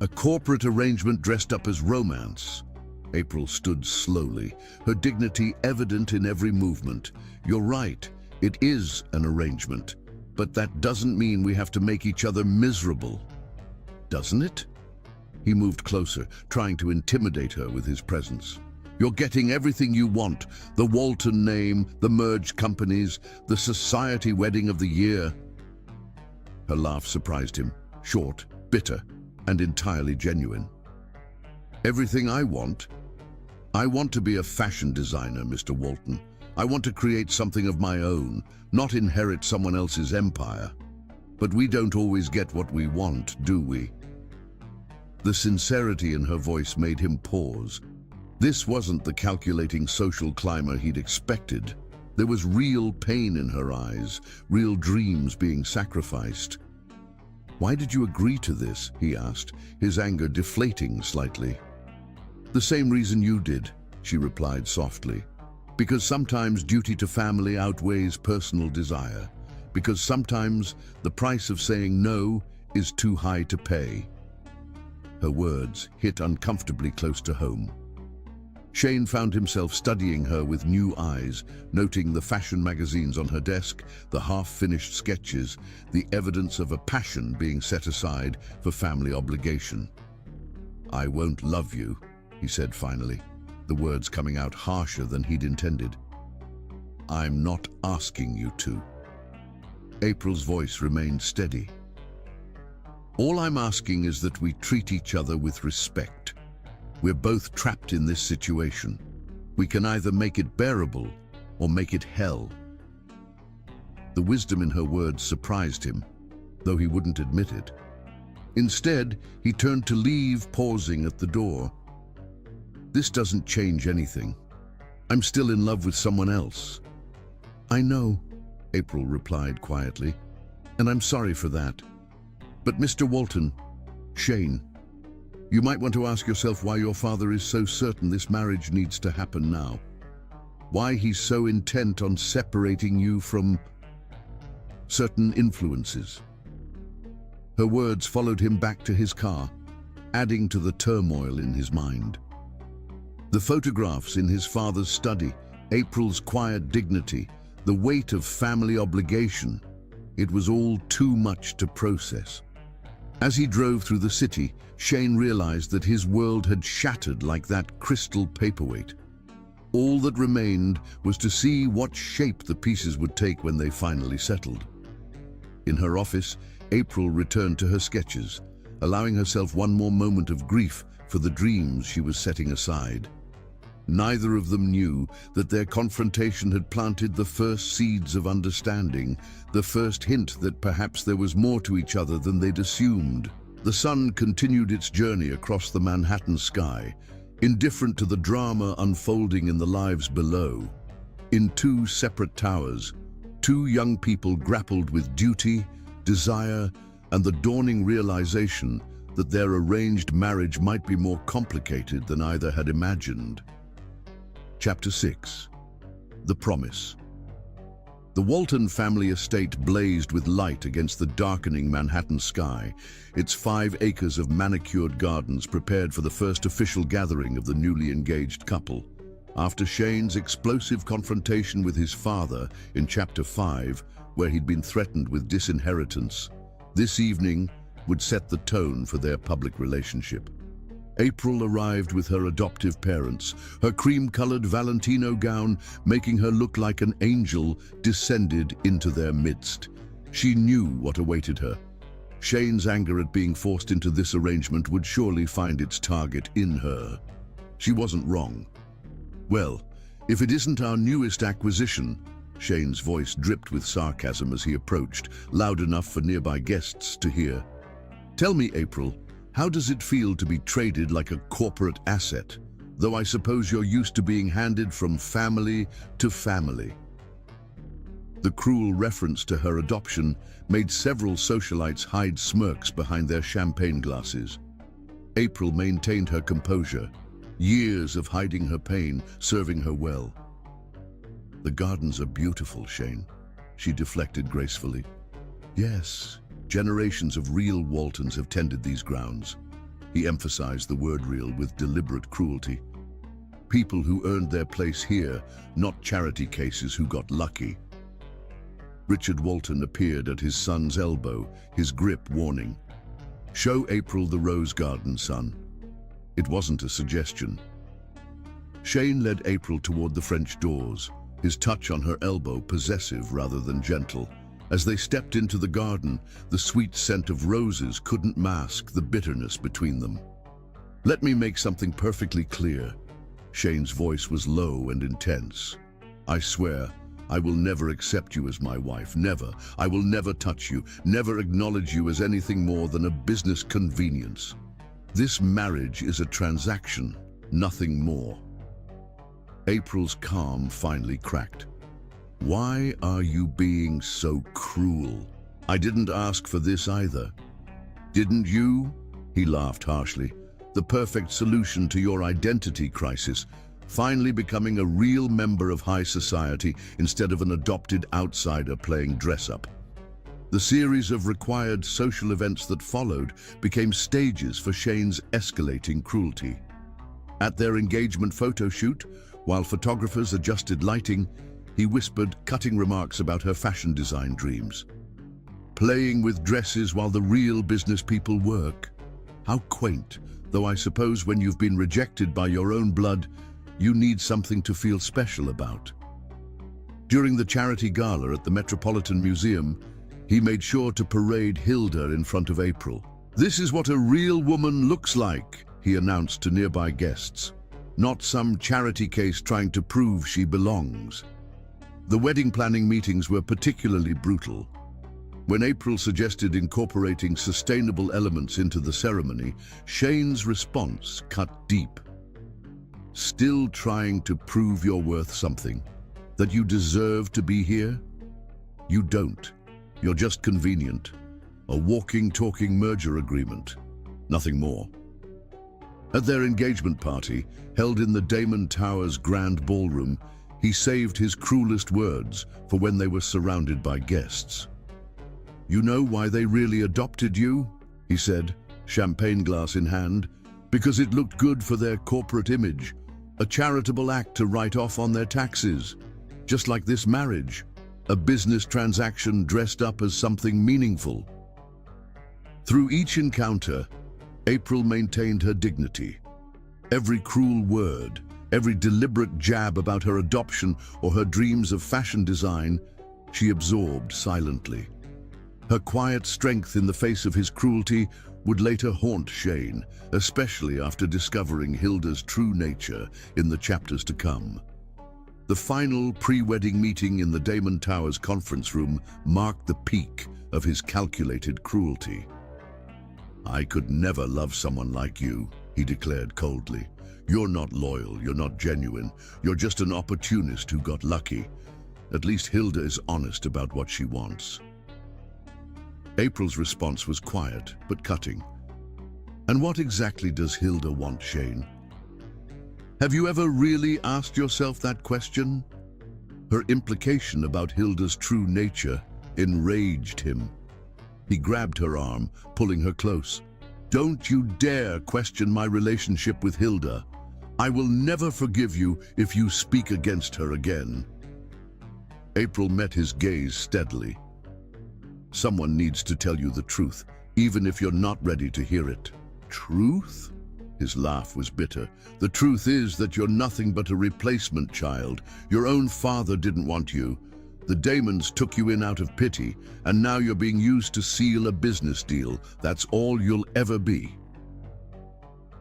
A: A corporate arrangement dressed up as romance." April stood slowly, her dignity evident in every movement. "You're right, it is an arrangement, but that doesn't mean we have to make each other miserable. Doesn't it?" He moved closer, trying to intimidate her with his presence. "You're getting everything you want, the Walton name, the merged companies, the society wedding of the year." Her laugh surprised him, short, bitter, and entirely genuine. "Everything I want? I want to be a fashion designer, Mr. Walton. I want to create something of my own, not inherit someone else's empire. But we don't always get what we want, do we?" The sincerity in her voice made him pause. This wasn't the calculating social climber he'd expected. There was real pain in her eyes, real dreams being sacrificed. "Why did you agree to this?" he asked, his anger deflating slightly. "The same reason you did," she replied softly. "Because sometimes duty to family outweighs personal desire. Because sometimes the price of saying no is too high to pay." Her words hit uncomfortably close to home. Shane found himself studying her with new eyes, noting the fashion magazines on her desk, the half-finished sketches, the evidence of a passion being set aside for family obligation. "I won't love you," he said finally, the words coming out harsher than he'd intended. "I'm not asking you to." April's voice remained steady. "All I'm asking is that we treat each other with respect. We're both trapped in this situation. We can either make it bearable or make it hell." The wisdom in her words surprised him, though he wouldn't admit it. Instead, he turned to leave, pausing at the door. "This doesn't change anything. I'm still in love with someone else." "I know," April replied quietly, "and I'm sorry for that. But Mr. Walton, Shane, you might want to ask yourself why your father is so certain this marriage needs to happen now. Why he's so intent on separating you from certain influences." Her words followed him back to his car, adding to the turmoil in his mind. The photographs in his father's study, April's quiet dignity, the weight of family obligation, it was all too much to process. As he drove through the city, Shane realized that his world had shattered like that crystal paperweight. All that remained was to see what shape the pieces would take when they finally settled. In her office, April returned to her sketches, allowing herself one more moment of grief for the dreams she was setting aside. Neither of them knew that their confrontation had planted the first seeds of understanding, the first hint that perhaps there was more to each other than they'd assumed. The sun continued its journey across the Manhattan sky, indifferent to the drama unfolding in the lives below. In two separate towers, two young people grappled with duty, desire, and the dawning realization that their arranged marriage might be more complicated than either had imagined. Chapter 6. The Promise. The Walton family estate blazed with light against the darkening Manhattan sky, its 5 acres of manicured gardens prepared for the first official gathering of the newly engaged couple. After Shane's explosive confrontation with his father in Chapter 5, where he'd been threatened with disinheritance, this evening would set the tone for their public relationship. April arrived with her adoptive parents, her cream-colored Valentino gown making her look like an angel descended into their midst. She knew what awaited her. Shane's anger at being forced into this arrangement would surely find its target in her. She wasn't wrong. "Well, if it isn't our newest acquisition," Shane's voice dripped with sarcasm as he approached, loud enough for nearby guests to hear. "Tell me, April, how does it feel to be traded like a corporate asset? Though I suppose you're used to being handed from family to family." The cruel reference to her adoption made several socialites hide smirks behind their champagne glasses. April maintained her composure, years of hiding her pain serving her well. "The gardens are beautiful, Shane," she deflected gracefully. "Yes, generations of real Waltons have tended these grounds." He emphasized the word real with deliberate cruelty. "People who earned their place here, not charity cases who got lucky." Richard Walton appeared at his son's elbow, his grip warning. "Show April the rose garden, son." It wasn't a suggestion. Shane led April toward the French doors, his touch on her elbow possessive rather than gentle. As they stepped into the garden, the sweet scent of roses couldn't mask the bitterness between them. "Let me make something perfectly clear." Shane's voice was low and intense. "I swear, I will never accept you as my wife, never. I will never touch you, never acknowledge you as anything more than a business convenience. This marriage is a transaction, nothing more." April's calm finally cracked. "Why are you being so cruel? I didn't ask for this either." "Didn't you?" He laughed harshly. the perfect solution to your identity crisis, finally becoming a real member of high society instead of an adopted outsider playing dress-up. The series of required social events that followed became stages for Shane's escalating cruelty. At their engagement photo shoot, while photographers adjusted lighting, he whispered cutting remarks about her fashion design dreams. Playing with dresses while the real business people work. How quaint, though I suppose when you've been rejected by your own blood, you need something to feel special about. During the charity gala at the Metropolitan Museum, he made sure to parade Hilda in front of April. "This is what a real woman looks like," he announced to nearby guests. Not some charity case trying to prove she belongs. The wedding planning meetings were particularly brutal. When April suggested incorporating sustainable elements into the ceremony, Shane's response cut deep. "Still trying to prove you're worth something? That you deserve to be here? You don't. You're just convenient. A walking, talking merger agreement. Nothing more." At their engagement party, held in the Damon Towers Grand Ballroom, he saved his cruelest words for when they were surrounded by guests. "You know why they really adopted you?" he said, champagne glass in hand. "Because it looked good for their corporate image. A charitable act to write off on their taxes. Just like this marriage. A business transaction dressed up as something meaningful." Through each encounter, April maintained her dignity. Every cruel word, every deliberate jab about her adoption or her dreams of fashion design, she absorbed silently. Her quiet strength in the face of his cruelty would later haunt Shane, especially after discovering Hilda's true nature in the chapters to come. The final pre-wedding meeting in the Damon Towers conference room marked the peak of his calculated cruelty. "I could never love someone like you," he declared coldly. "You're not loyal, you're not genuine, you're just an opportunist who got lucky. At least Hilda is honest about what she wants." April's response was quiet, but cutting. "And what exactly does Hilda want, Shane? Have you ever really asked yourself that question?" Her implication about Hilda's true nature enraged him. He grabbed her arm, pulling her close. "Don't you dare question my relationship with Hilda. I will never forgive you if you speak against her again." April met his gaze steadily. "Someone needs to tell you the truth, even if you're not ready to hear it." "Truth?" His laugh was bitter. "The truth is that you're nothing but a replacement child. Your own father didn't want you. The Damons took you in out of pity, and now you're being used to seal a business deal. That's all you'll ever be."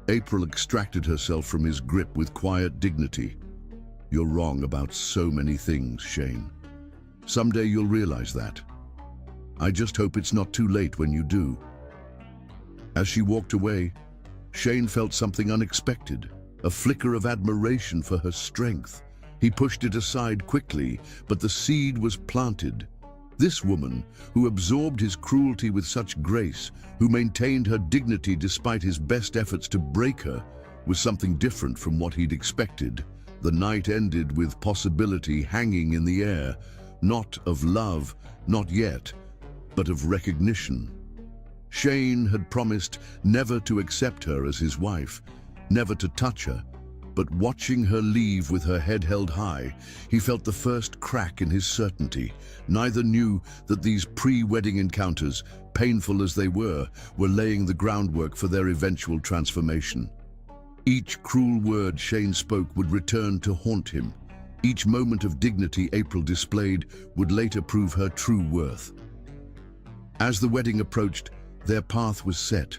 A: April extracted herself from his grip with quiet dignity. "You're wrong about so many things, Shane. Someday you'll realize that. I just hope it's not too late when you do." As she walked away, Shane felt something unexpected, a flicker of admiration for her strength. He pushed it aside quickly, but the seed was planted. This woman, who absorbed his cruelty with such grace, who maintained her dignity despite his best efforts to break her, was something different from what he'd expected. The night ended with possibility hanging in the air, not of love, not yet, but of recognition. Shane had promised never to accept her as his wife, never to touch her, but watching her leave with her head held high, he felt the first crack in his certainty. Neither knew that these pre-wedding encounters, painful as they were laying the groundwork for their eventual transformation. Each cruel word Shane spoke would return to haunt him. Each moment of dignity April displayed would later prove her true worth. As the wedding approached, their path was set.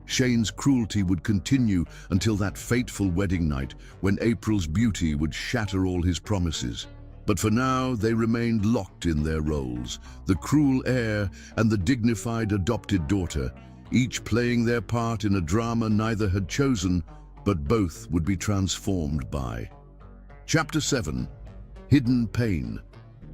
A: Shane's cruelty would continue until that fateful wedding night when April's beauty would shatter all his promises. But for now, they remained locked in their roles, the cruel heir and the dignified adopted daughter, each playing their part in a drama neither had chosen, but both would be transformed by. Chapter 7. Hidden Pain.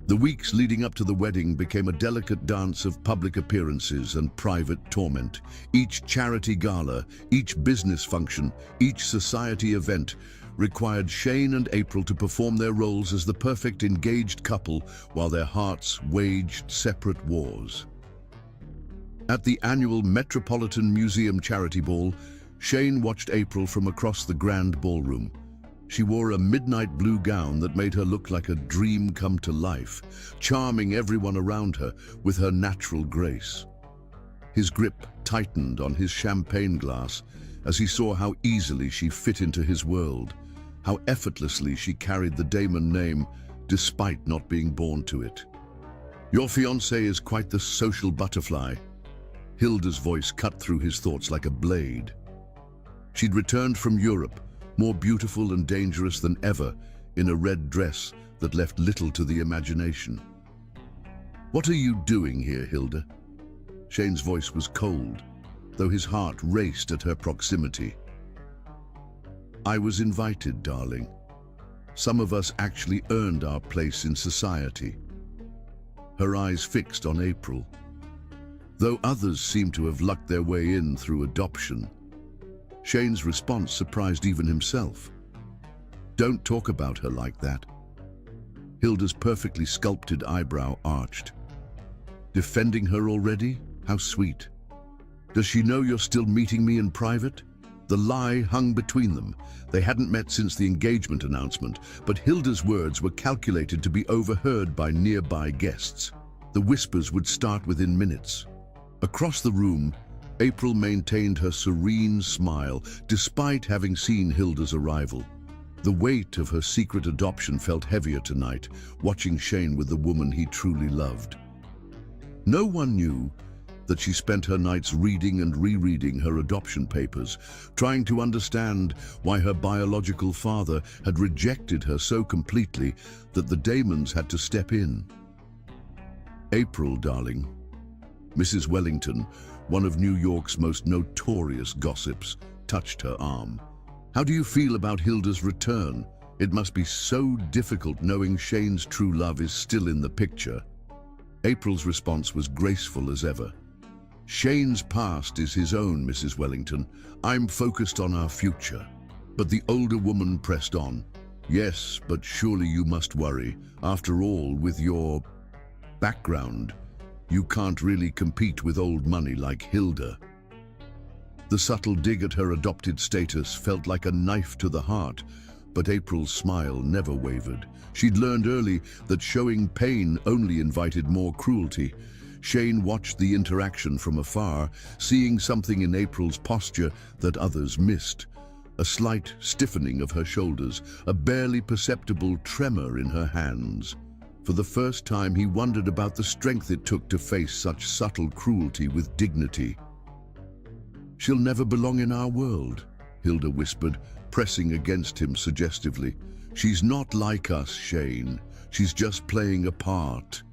A: The weeks leading up to the wedding became a delicate dance of public appearances and private torment. Each charity gala, each business function, each society event required Shane and April to perform their roles as the perfect engaged couple while their hearts waged separate wars. At the annual Metropolitan Museum Charity Ball, Shane watched April from across the grand ballroom. She wore a midnight blue gown that made her look like a dream come to life, charming everyone around her with her natural grace. His grip tightened on his champagne glass as he saw how easily she fit into his world, how effortlessly she carried the Damon name despite not being born to it. "Your fiancé is quite the social butterfly." Hilda's voice cut through his thoughts like a blade. She'd returned from Europe, more beautiful and dangerous than ever, in a red dress that left little to the imagination. "What are you doing here, Hilda?" Shane's voice was cold, though his heart raced at her proximity. "I was invited, darling. Some of us actually earned our place in society." Her eyes fixed on April. Though others seemed to have lucked their way in through adoption, Shane's response surprised even himself. "Don't talk about her like that." Hilda's perfectly sculpted eyebrow arched. "Defending her already? How sweet. Does she know you're still meeting me in private?" The lie hung between them. They hadn't met since the engagement announcement, but Hilda's words were calculated to be overheard by nearby guests. The whispers would start within minutes. Across the room, April maintained her serene smile, despite having seen Hilda's arrival. The weight of her secret adoption felt heavier tonight, watching Shane with the woman he truly loved. No one knew that she spent her nights reading and rereading her adoption papers, trying to understand why her biological father had rejected her so completely that the Damons had to step in. "April, darling." Mrs. Wellington, one of New York's most notorious gossips, touched her arm. "How do you feel about Hilda's return? It must be so difficult knowing Shane's true love is still in the picture." April's response was graceful as ever. "Shane's past is his own, Mrs. Wellington. I'm focused on our future." But the older woman pressed on. "Yes, but surely you must worry. After all, with your background, you can't really compete with old money like Hilda." The subtle dig at her adopted status felt like a knife to the heart, but April's smile never wavered. She'd learned early that showing pain only invited more cruelty. Shane watched the interaction from afar, seeing something in April's posture that others missed. A slight stiffening of her shoulders, a barely perceptible tremor in her hands. For the first time, he wondered about the strength it took to face such subtle cruelty with dignity. "She'll never belong in our world," Hilda whispered, pressing against him suggestively. "She's not like us, Shane. She's just playing a part."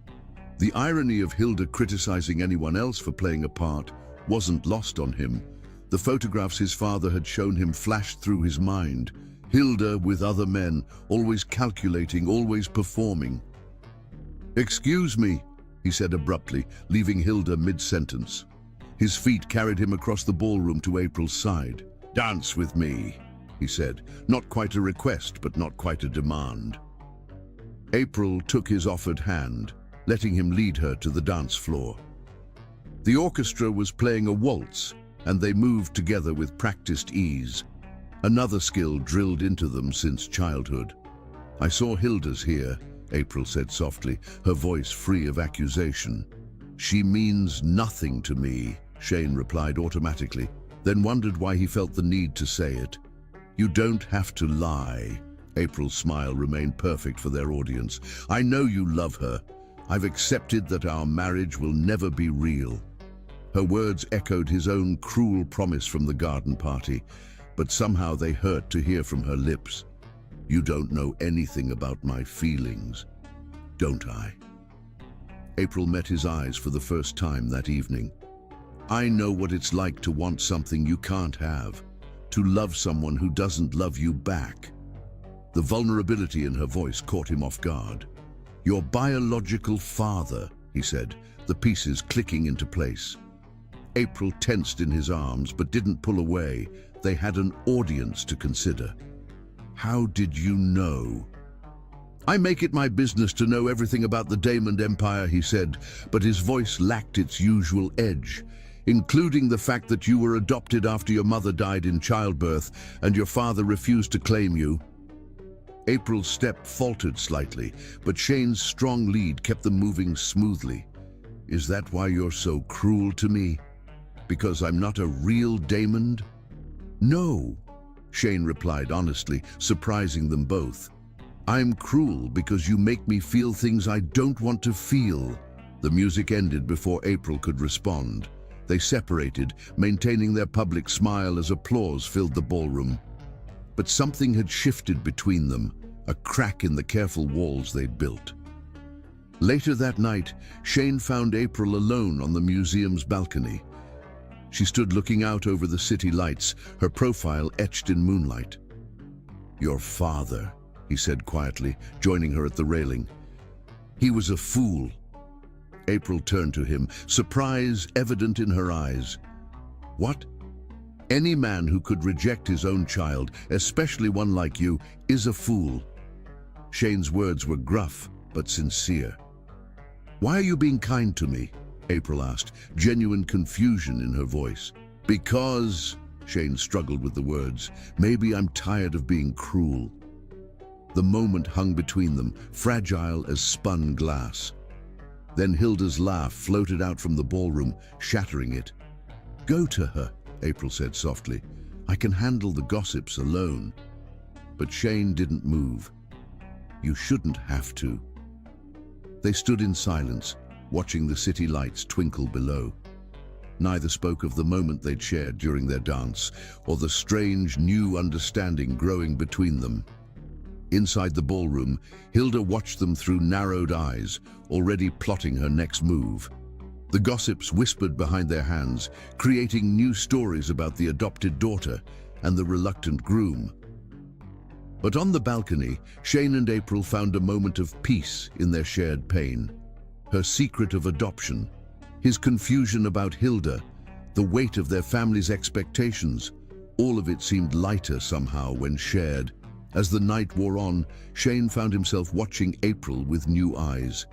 A: The irony of Hilda criticizing anyone else for playing a part wasn't lost on him. The photographs his father had shown him flashed through his mind. Hilda with other men, always calculating, always performing. "Excuse me," he said abruptly, leaving Hilda mid-sentence. His feet carried him across the ballroom to April's side. "Dance with me," he said, not quite a request, but not quite a demand. April took his offered hand, letting him lead her to the dance floor. The orchestra was playing a waltz, and they moved together with practiced ease, another skill drilled into them since childhood. "I saw Hilda's here," April said softly, her voice free of accusation. "She means nothing to me," Shane replied automatically, then wondered why he felt the need to say it. "You don't have to lie." April's smile remained perfect for their audience. "I know you love her. I've accepted that our marriage will never be real." Her words echoed his own cruel promise from the garden party, but somehow they hurt to hear from her lips. "You don't know anything about my feelings, don't I?" April met his eyes for the first time that evening. "I know what it's like to want something you can't have, to love someone who doesn't love you back." The vulnerability in her voice caught him off guard. "Your biological father," he said, the pieces clicking into place. April tensed in his arms but didn't pull away. They had an audience to consider. "How did you know?" "I make it my business to know everything about the Diamond Empire," he said, but his voice lacked its usual edge, "including the fact that you were adopted after your mother died in childbirth and your father refused to claim you." April's step faltered slightly, but Shane's strong lead kept them moving smoothly. "Is that why you're so cruel to me? Because I'm not a real Diamond?" "No," Shane replied honestly, surprising them both. "I'm cruel because you make me feel things I don't want to feel." The music ended before April could respond. They separated, maintaining their public smile as applause filled the ballroom. But something had shifted between them, a crack in the careful walls they'd built. Later that night, Shane found April alone on the museum's balcony. She stood looking out over the city lights, her profile etched in moonlight. "Your father," he said quietly, joining her at the railing. "He was a fool." April turned to him, surprise evident in her eyes. "What?" "Any man who could reject his own child, especially one like you, is a fool." Shane's words were gruff, but sincere. "Why are you being kind to me?" April asked, genuine confusion in her voice. "Because," Shane struggled with the words, "maybe I'm tired of being cruel." The moment hung between them, fragile as spun glass. Then Hilda's laugh floated out from the ballroom, shattering it. "Go to her," April said softly. "I can handle the gossips alone." But Shane didn't move. "You shouldn't have to." They stood in silence, watching the city lights twinkle below. Neither spoke of the moment they'd shared during their dance, or the strange new understanding growing between them. Inside the ballroom, Hilda watched them through narrowed eyes, already plotting her next move. The gossips whispered behind their hands, creating new stories about the adopted daughter and the reluctant groom. But on the balcony, Shane and April found a moment of peace in their shared pain. Her secret of adoption, his confusion about Hilda, the weight of their family's expectations, all of it seemed lighter somehow when shared. As the night wore on, Shane found himself watching April with new eyes.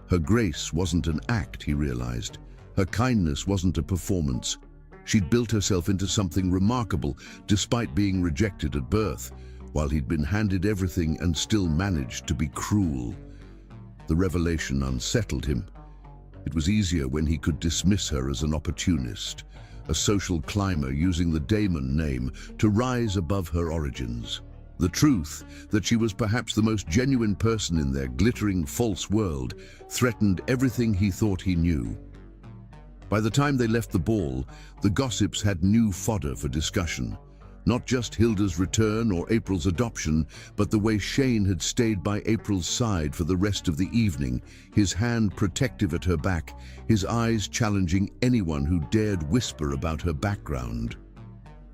A: Her grace wasn't an act, he realized. Her kindness wasn't a performance. She'd built herself into something remarkable, despite being rejected at birth, while he'd been handed everything and still managed to be cruel. The revelation unsettled him. It was easier when he could dismiss her as an opportunist, a social climber using the Damon name to rise above her origins. The truth that she was perhaps the most genuine person in their glittering false world threatened everything he thought he knew. By the time they left the ball, the gossips had new fodder for discussion. Not just Hilda's return or April's adoption, but the way Shane had stayed by April's side for the rest of the evening, his hand protective at her back, his eyes challenging anyone who dared whisper about her background.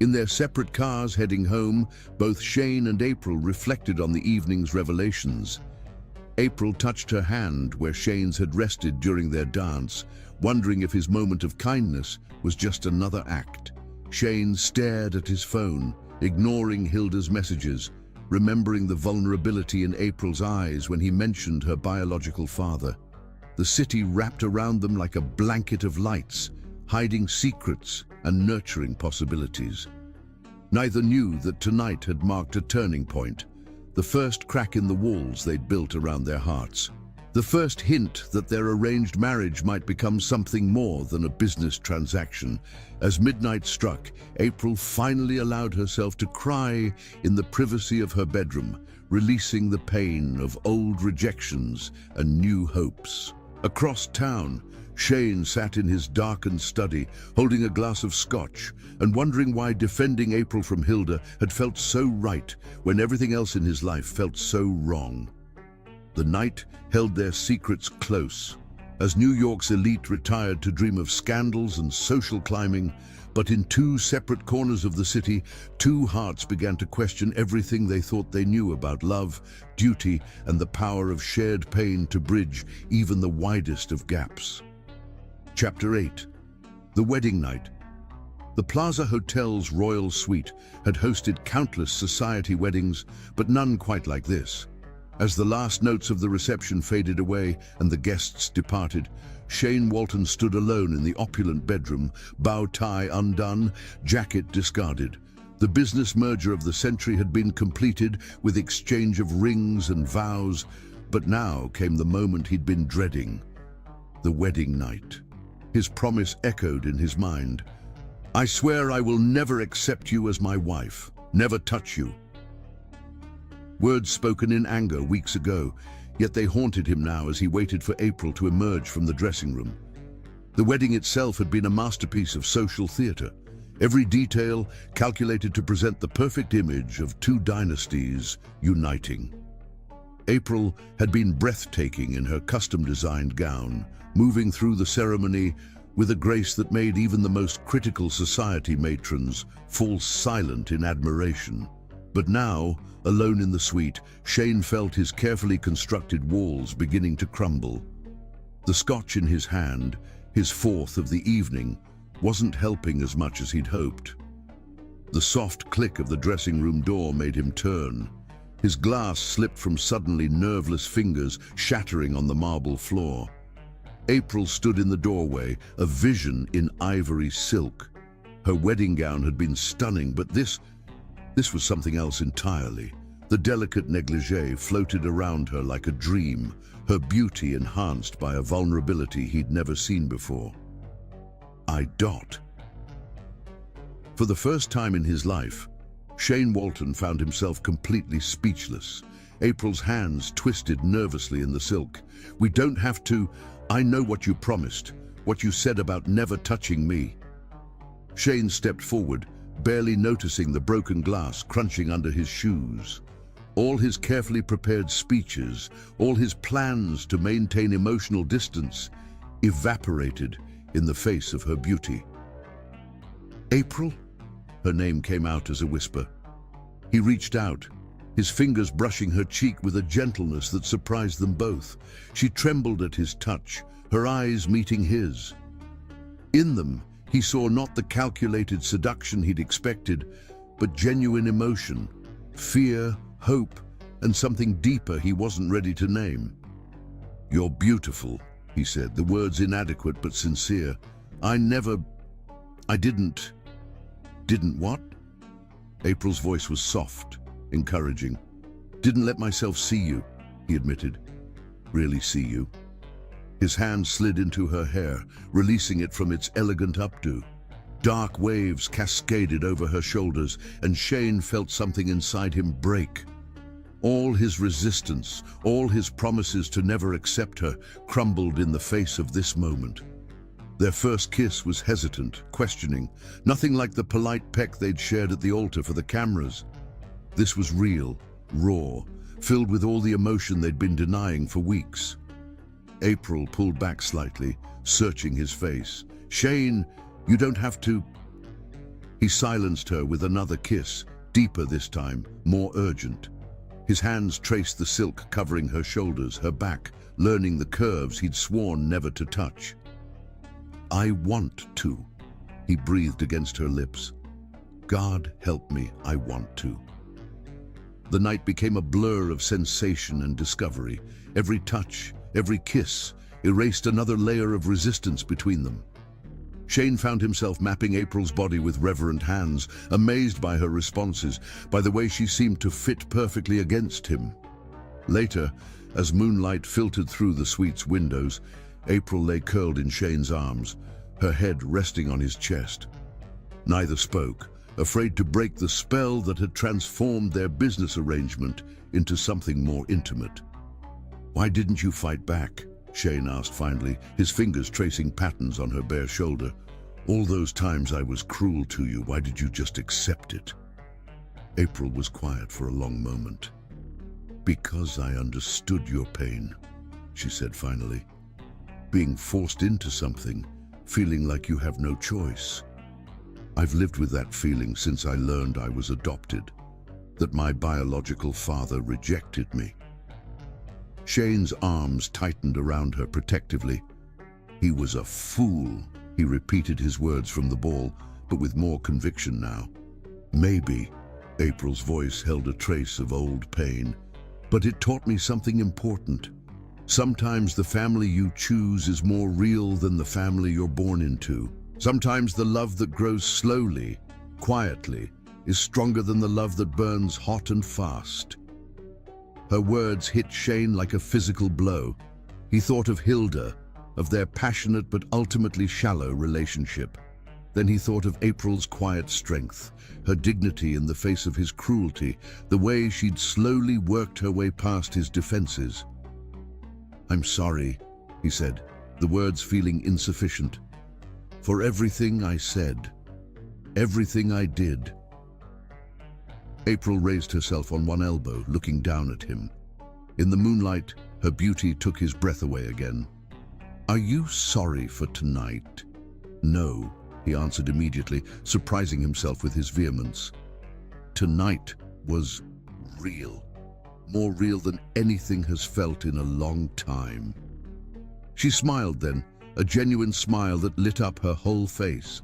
A: In their separate cars heading home, both Shane and April reflected on the evening's revelations. April touched her hand where Shane's had rested during their dance, wondering if his moment of kindness was just another act. Shane stared at his phone, ignoring Hilda's messages, remembering the vulnerability in April's eyes when he mentioned her biological father. The city wrapped around them like a blanket of lights, hiding secrets and nurturing possibilities. Neither knew that tonight had marked a turning point, the first crack in the walls they'd built around their hearts. The first hint that their arranged marriage might become something more than a business transaction. As midnight struck, April finally allowed herself to cry in the privacy of her bedroom, releasing the pain of old rejections and new hopes. Across town, Shane sat in his darkened study, holding a glass of scotch, and wondering why defending April from Hilda had felt so right when everything else in his life felt so wrong. The night held their secrets close, as New York's elite retired to dream of scandals and social climbing. But in two separate corners of the city, two hearts began to question everything they thought they knew about love, duty, and the power of shared pain to bridge even the widest of gaps. Chapter 8. The Wedding Night. The Plaza Hotel's royal suite had hosted countless society weddings, but none quite like this. As the last notes of the reception faded away and the guests departed, Shane Walton stood alone in the opulent bedroom, bow tie undone, jacket discarded. The business merger of the century had been completed with exchange of rings and vows, but now came the moment he'd been dreading. The wedding night. His promise echoed in his mind. "I swear I will never accept you as my wife, never touch you." Words spoken in anger weeks ago, yet they haunted him now as he waited for April to emerge from the dressing room. The wedding itself had been a masterpiece of social theater, every detail calculated to present the perfect image of two dynasties uniting. April had been breathtaking in her custom-designed gown, moving through the ceremony with a grace that made even the most critical society matrons fall silent in admiration. But now, alone in the suite, Shane felt his carefully constructed walls beginning to crumble. The scotch in his hand, his fourth of the evening, wasn't helping as much as he'd hoped. The soft click of the dressing room door made him turn. His glass slipped from suddenly nerveless fingers, shattering on the marble floor. April stood in the doorway, a vision in ivory silk. Her wedding gown had been stunning, but this was something else entirely. The delicate negligee floated around her like a dream, her beauty enhanced by a vulnerability he'd never seen before. For the first time in his life, Shane Walton found himself completely speechless. April's hands twisted nervously in the silk. "We don't have to. I know what you promised, what you said about never touching me." Shane stepped forward, barely noticing the broken glass crunching under his shoes. All his carefully prepared speeches, all his plans to maintain emotional distance, evaporated in the face of her beauty. "April?" Her name came out as a whisper. He reached out, his fingers brushing her cheek with a gentleness that surprised them both. She trembled at his touch, her eyes meeting his. In them, he saw not the calculated seduction he'd expected, but genuine emotion, fear, hope, and something deeper he wasn't ready to name. "You're beautiful," he said, the words inadequate but sincere. I didn't what?" April's voice was soft, encouraging. "Didn't let myself see you," he admitted. "Really see you?" His hand slid into her hair, releasing it from its elegant updo. Dark waves cascaded over her shoulders, and Shane felt something inside him break. All his resistance, all his promises to never accept her, crumbled in the face of this moment. Their first kiss was hesitant, questioning, nothing like the polite peck they'd shared at the altar for the cameras. This was real, raw, filled with all the emotion they'd been denying for weeks. April pulled back slightly, searching his face. "Shane, you don't have to." He silenced her with another kiss, deeper this time, more urgent. His hands traced the silk covering her shoulders, her back, learning the curves he'd sworn never to touch. "I want to," he breathed against her lips. "God help me, I want to." The night became a blur of sensation and discovery. Every touch, every kiss, erased another layer of resistance between them. Shane found himself mapping April's body with reverent hands, amazed by her responses, by the way she seemed to fit perfectly against him. Later, as moonlight filtered through the suite's windows, April lay curled in Shane's arms, her head resting on his chest. Neither spoke, afraid to break the spell that had transformed their business arrangement into something more intimate. "Why didn't you fight back?" Shane asked finally, his fingers tracing patterns on her bare shoulder. "All those times I was cruel to you, why did you just accept it?" April was quiet for a long moment. "Because I understood your pain," she said finally. being forced into something, feeling like you have no choice. I've lived with that feeling since I learned I was adopted, that my biological father rejected me. Shane's arms tightened around her protectively. He was a fool. He repeated his words from the ball, but with more conviction now. Maybe, April's voice held a trace of old pain, but it taught me something important. Sometimes the family you choose is more real than the family you're born into. Sometimes the love that grows slowly, quietly, is stronger than the love that burns hot and fast. Her words hit Shane like a physical blow. He thought of Hilda, of their passionate but ultimately shallow relationship. Then he thought of April's quiet strength, her dignity in the face of his cruelty, the way she'd slowly worked her way past his defenses. "I'm sorry," he said, the words feeling insufficient. "For everything I said, everything I did." April raised herself on one elbow, looking down at him. In the moonlight, her beauty took his breath away again. "Are you sorry for tonight?" "No," he answered immediately, surprising himself with his vehemence. "Tonight was real, more real than anything has felt in a long time." She smiled then, a genuine smile that lit up her whole face.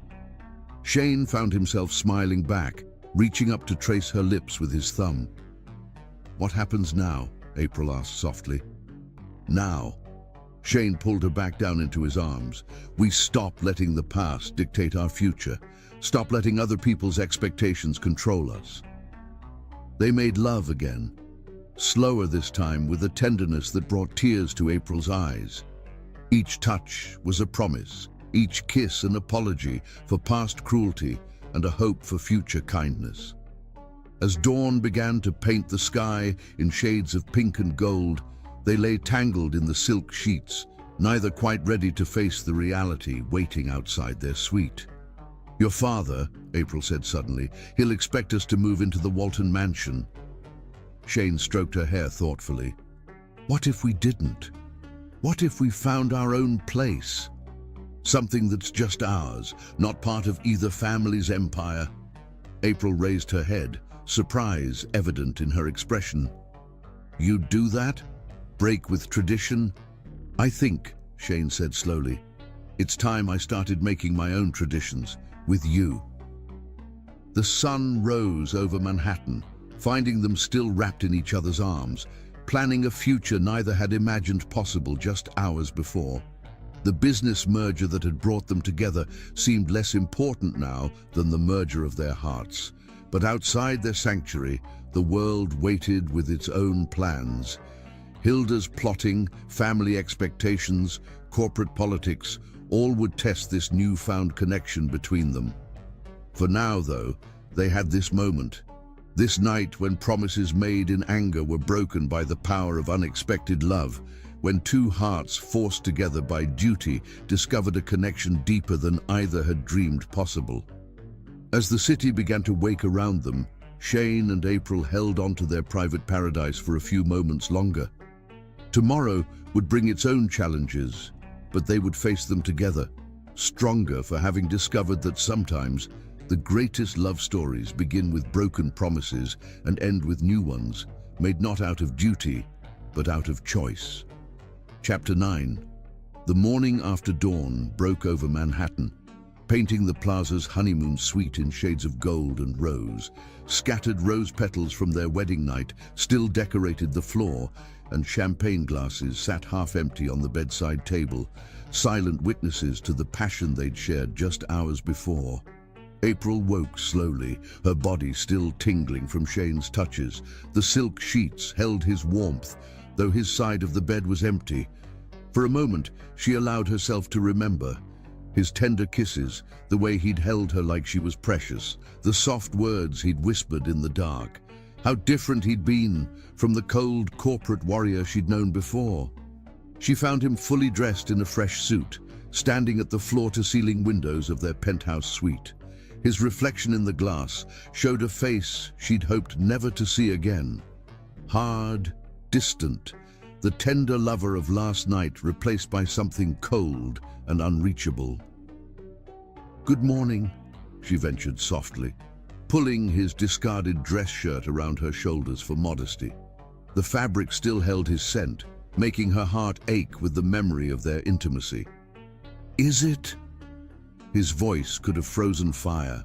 A: Shane found himself smiling back, reaching up to trace her lips with his thumb. "What happens now?" April asked softly. "Now." Shane pulled her back down into his arms. "We stop letting the past dictate our future. Stop letting other people's expectations control us." They made love again, slower this time, with a tenderness that brought tears to April's eyes. Each touch was a promise, each kiss an apology for past cruelty and a hope for future kindness. As dawn began to paint the sky in shades of pink and gold, they lay tangled in the silk sheets, neither quite ready to face the reality waiting outside their suite. "Your father," April said suddenly, "he'll expect us to move into the Walton mansion." Shane stroked her hair thoughtfully. "What if we didn't? What if we found our own place? Something that's just ours, not part of either family's empire?" April raised her head, surprise evident in her expression. "You'd do that? Break with tradition?" "I think," Shane said slowly, "it's time I started making my own traditions, with you." The sun rose over Manhattan, finding them still wrapped in each other's arms, planning a future neither had imagined possible just hours before. The business merger that had brought them together seemed less important now than the merger of their hearts. But outside their sanctuary, the world waited with its own plans. Hilda's plotting, family expectations, corporate politics, all would test this newfound connection between them. For now, though, they had this moment. This night when promises made in anger were broken by the power of unexpected love, when two hearts forced together by duty discovered a connection deeper than either had dreamed possible. As the city began to wake around them, Shane and April held on to their private paradise for a few moments longer. Tomorrow would bring its own challenges, but they would face them together, stronger for having discovered that sometimes the greatest love stories begin with broken promises and end with new ones, made not out of duty, but out of choice. Chapter 9. The morning after dawn broke over Manhattan, painting the plaza's honeymoon suite in shades of gold and rose. Scattered rose petals from their wedding night still decorated the floor, and champagne glasses sat half-empty on the bedside table, silent witnesses to the passion they'd shared just hours before. April woke slowly, her body still tingling from Shane's touches. The silk sheets held his warmth, though his side of the bed was empty. For a moment, she allowed herself to remember. His tender kisses, the way he'd held her like she was precious, the soft words he'd whispered in the dark. How different he'd been from the cold corporate warrior she'd known before. She found him fully dressed in a fresh suit, standing at the floor-to-ceiling windows of their penthouse suite. His reflection in the glass showed a face she'd hoped never to see again. Hard, distant, the tender lover of last night replaced by something cold and unreachable. "Good morning," she ventured softly, pulling his discarded dress shirt around her shoulders for modesty. The fabric still held his scent, making her heart ache with the memory of their intimacy. "Is it?" His voice could have frozen fire.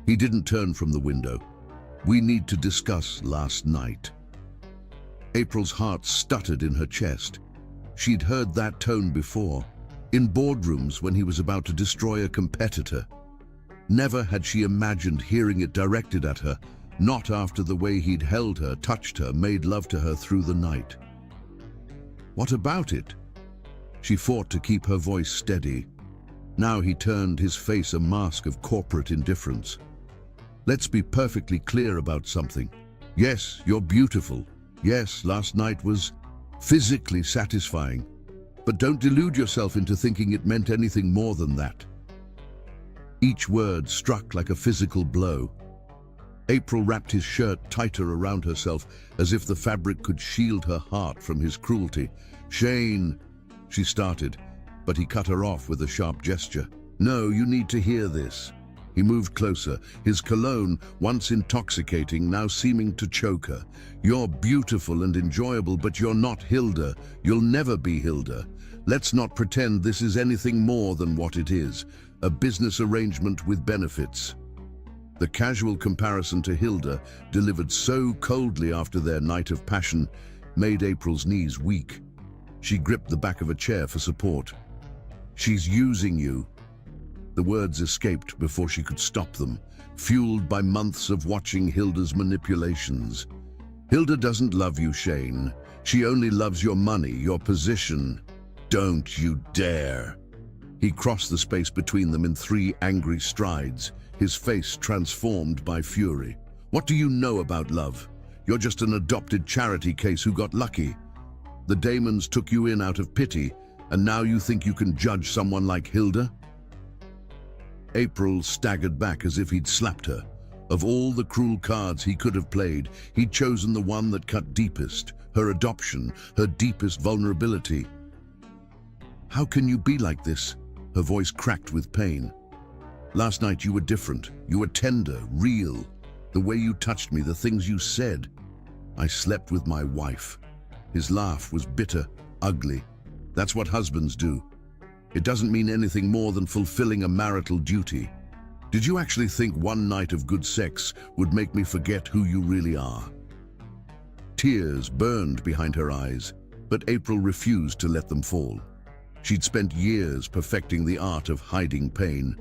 A: He didn't turn from the window. "We need to discuss last night." April's heart stuttered in her chest. She'd heard that tone before, in boardrooms when he was about to destroy a competitor. Never had she imagined hearing it directed at her, not after the way he'd held her, touched her, made love to her through the night. "What about it?" She fought to keep her voice steady. Now he turned, his face a mask of corporate indifference. "Let's be perfectly clear about something. Yes, you're beautiful. Yes, last night was physically satisfying. But don't delude yourself into thinking it meant anything more than that." Each word struck like a physical blow. April wrapped his shirt tighter around herself, as if the fabric could shield her heart from his cruelty. "Shane," she started, but he cut her off with a sharp gesture. "No, you need to hear this." He moved closer, his cologne, once intoxicating, now seeming to choke her. "You're beautiful and enjoyable, but you're not Hilda. You'll never be Hilda. Let's not pretend this is anything more than what it is, a business arrangement with benefits." The casual comparison to Hilda, delivered so coldly after their night of passion, made April's knees weak. She gripped the back of a chair for support. "She's using you." The words escaped before she could stop them, fueled by months of watching Hilda's manipulations. "Hilda doesn't love you, Shane. She only loves your money, your position. Don't you dare." He crossed the space between them in 3 angry strides, his face transformed by fury. "What do you know about love? You're just an adopted charity case who got lucky. The Damons took you in out of pity, and now you think you can judge someone like Hilda?" April staggered back as if he'd slapped her. Of all the cruel cards he could have played, he'd chosen the one that cut deepest, her adoption, her deepest vulnerability. "How can you be like this?" Her voice cracked with pain. "Last night you were different. You were tender, real. The way you touched me, the things you said. I slept with my wife." His laugh was bitter, ugly. "That's what husbands do. It doesn't mean anything more than fulfilling a marital duty. Did you actually think one night of good sex would make me forget who you really are?" Tears burned behind her eyes, but April refused to let them fall. She'd spent years perfecting the art of hiding pain.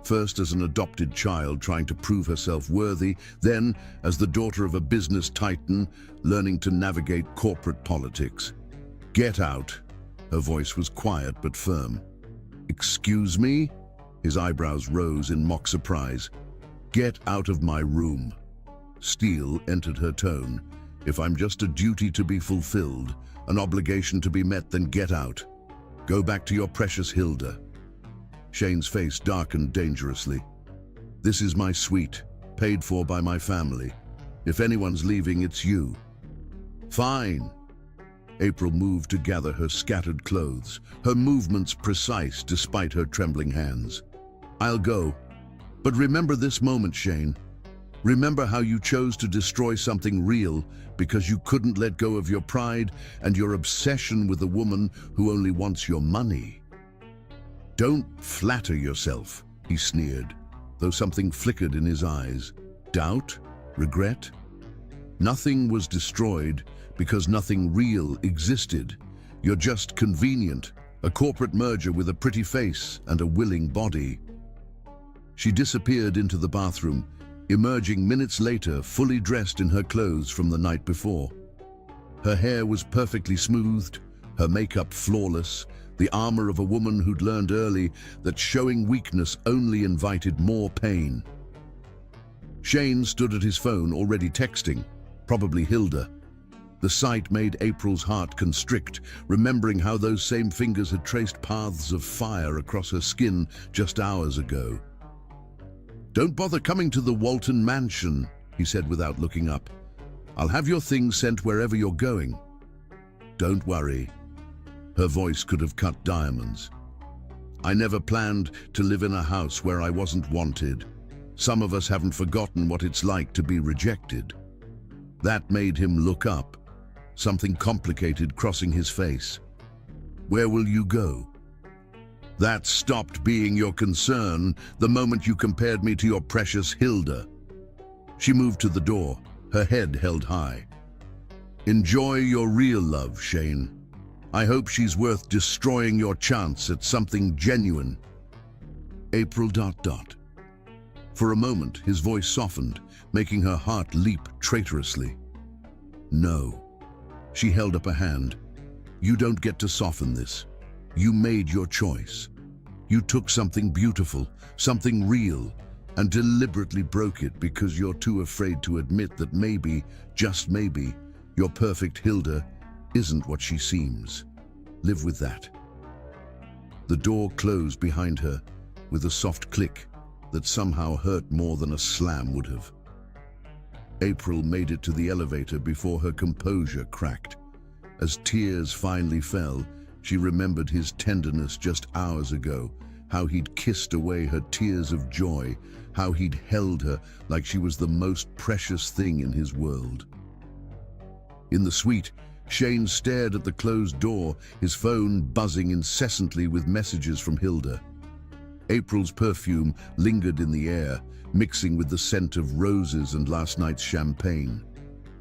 A: First as an adopted child trying to prove herself worthy, then as the daughter of a business titan learning to navigate corporate politics. "Get out." Her voice was quiet but firm. "Excuse me?" His eyebrows rose in mock surprise. "Get out of my room." Steel entered her tone. "If I'm just a duty to be fulfilled, an obligation to be met, then get out. Go back to your precious Hilda." Shane's face darkened dangerously. "This is my suite, paid for by my family. If anyone's leaving, it's you." "Fine." April moved to gather her scattered clothes, her movements precise despite her trembling hands. "I'll go. But remember this moment, Shane. Remember how you chose to destroy something real because you couldn't let go of your pride and your obsession with a woman who only wants your money." "Don't flatter yourself," he sneered, though something flickered in his eyes. "Doubt? Regret? Nothing was destroyed because nothing real existed. You're just convenient, a corporate merger with a pretty face and a willing body." She disappeared into the bathroom, emerging minutes later fully dressed in her clothes from the night before. Her hair was perfectly smoothed, her makeup flawless, the armor of a woman who'd learned early that showing weakness only invited more pain. Shane stood at his phone, already texting, probably Hilda. The sight made April's heart constrict, remembering how those same fingers had traced paths of fire across her skin just hours ago. "Don't bother coming to the Walton mansion," he said without looking up. "I'll have your things sent wherever you're going." Don't worry." Her voice could have cut diamonds. "I never planned to live in a house where I wasn't wanted. Some of us haven't forgotten what it's like to be rejected." That made him look up, something complicated crossing his face. "Where will you go?" "That stopped being your concern the moment you compared me to your precious Hilda." She moved to the door, her head held high. "Enjoy your real love, Shane. I hope she's worth destroying your chance at something genuine." April ... For a moment, his voice softened, making her heart leap traitorously. "No." She held up a hand. "You don't get to soften this. You made your choice. You took something beautiful, something real, and deliberately broke it because you're too afraid to admit that maybe, just maybe, your perfect Hilda isn't what she seems. Live with that." The door closed behind her with a soft click that somehow hurt more than a slam would have. April made it to the elevator before her composure cracked. As tears finally fell, she remembered his tenderness just hours ago, how he'd kissed away her tears of joy, how he'd held her like she was the most precious thing in his world. In the suite, Shane stared at the closed door, his phone buzzing incessantly with messages from Hilda. April's perfume lingered in the air, mixing with the scent of roses and last night's champagne.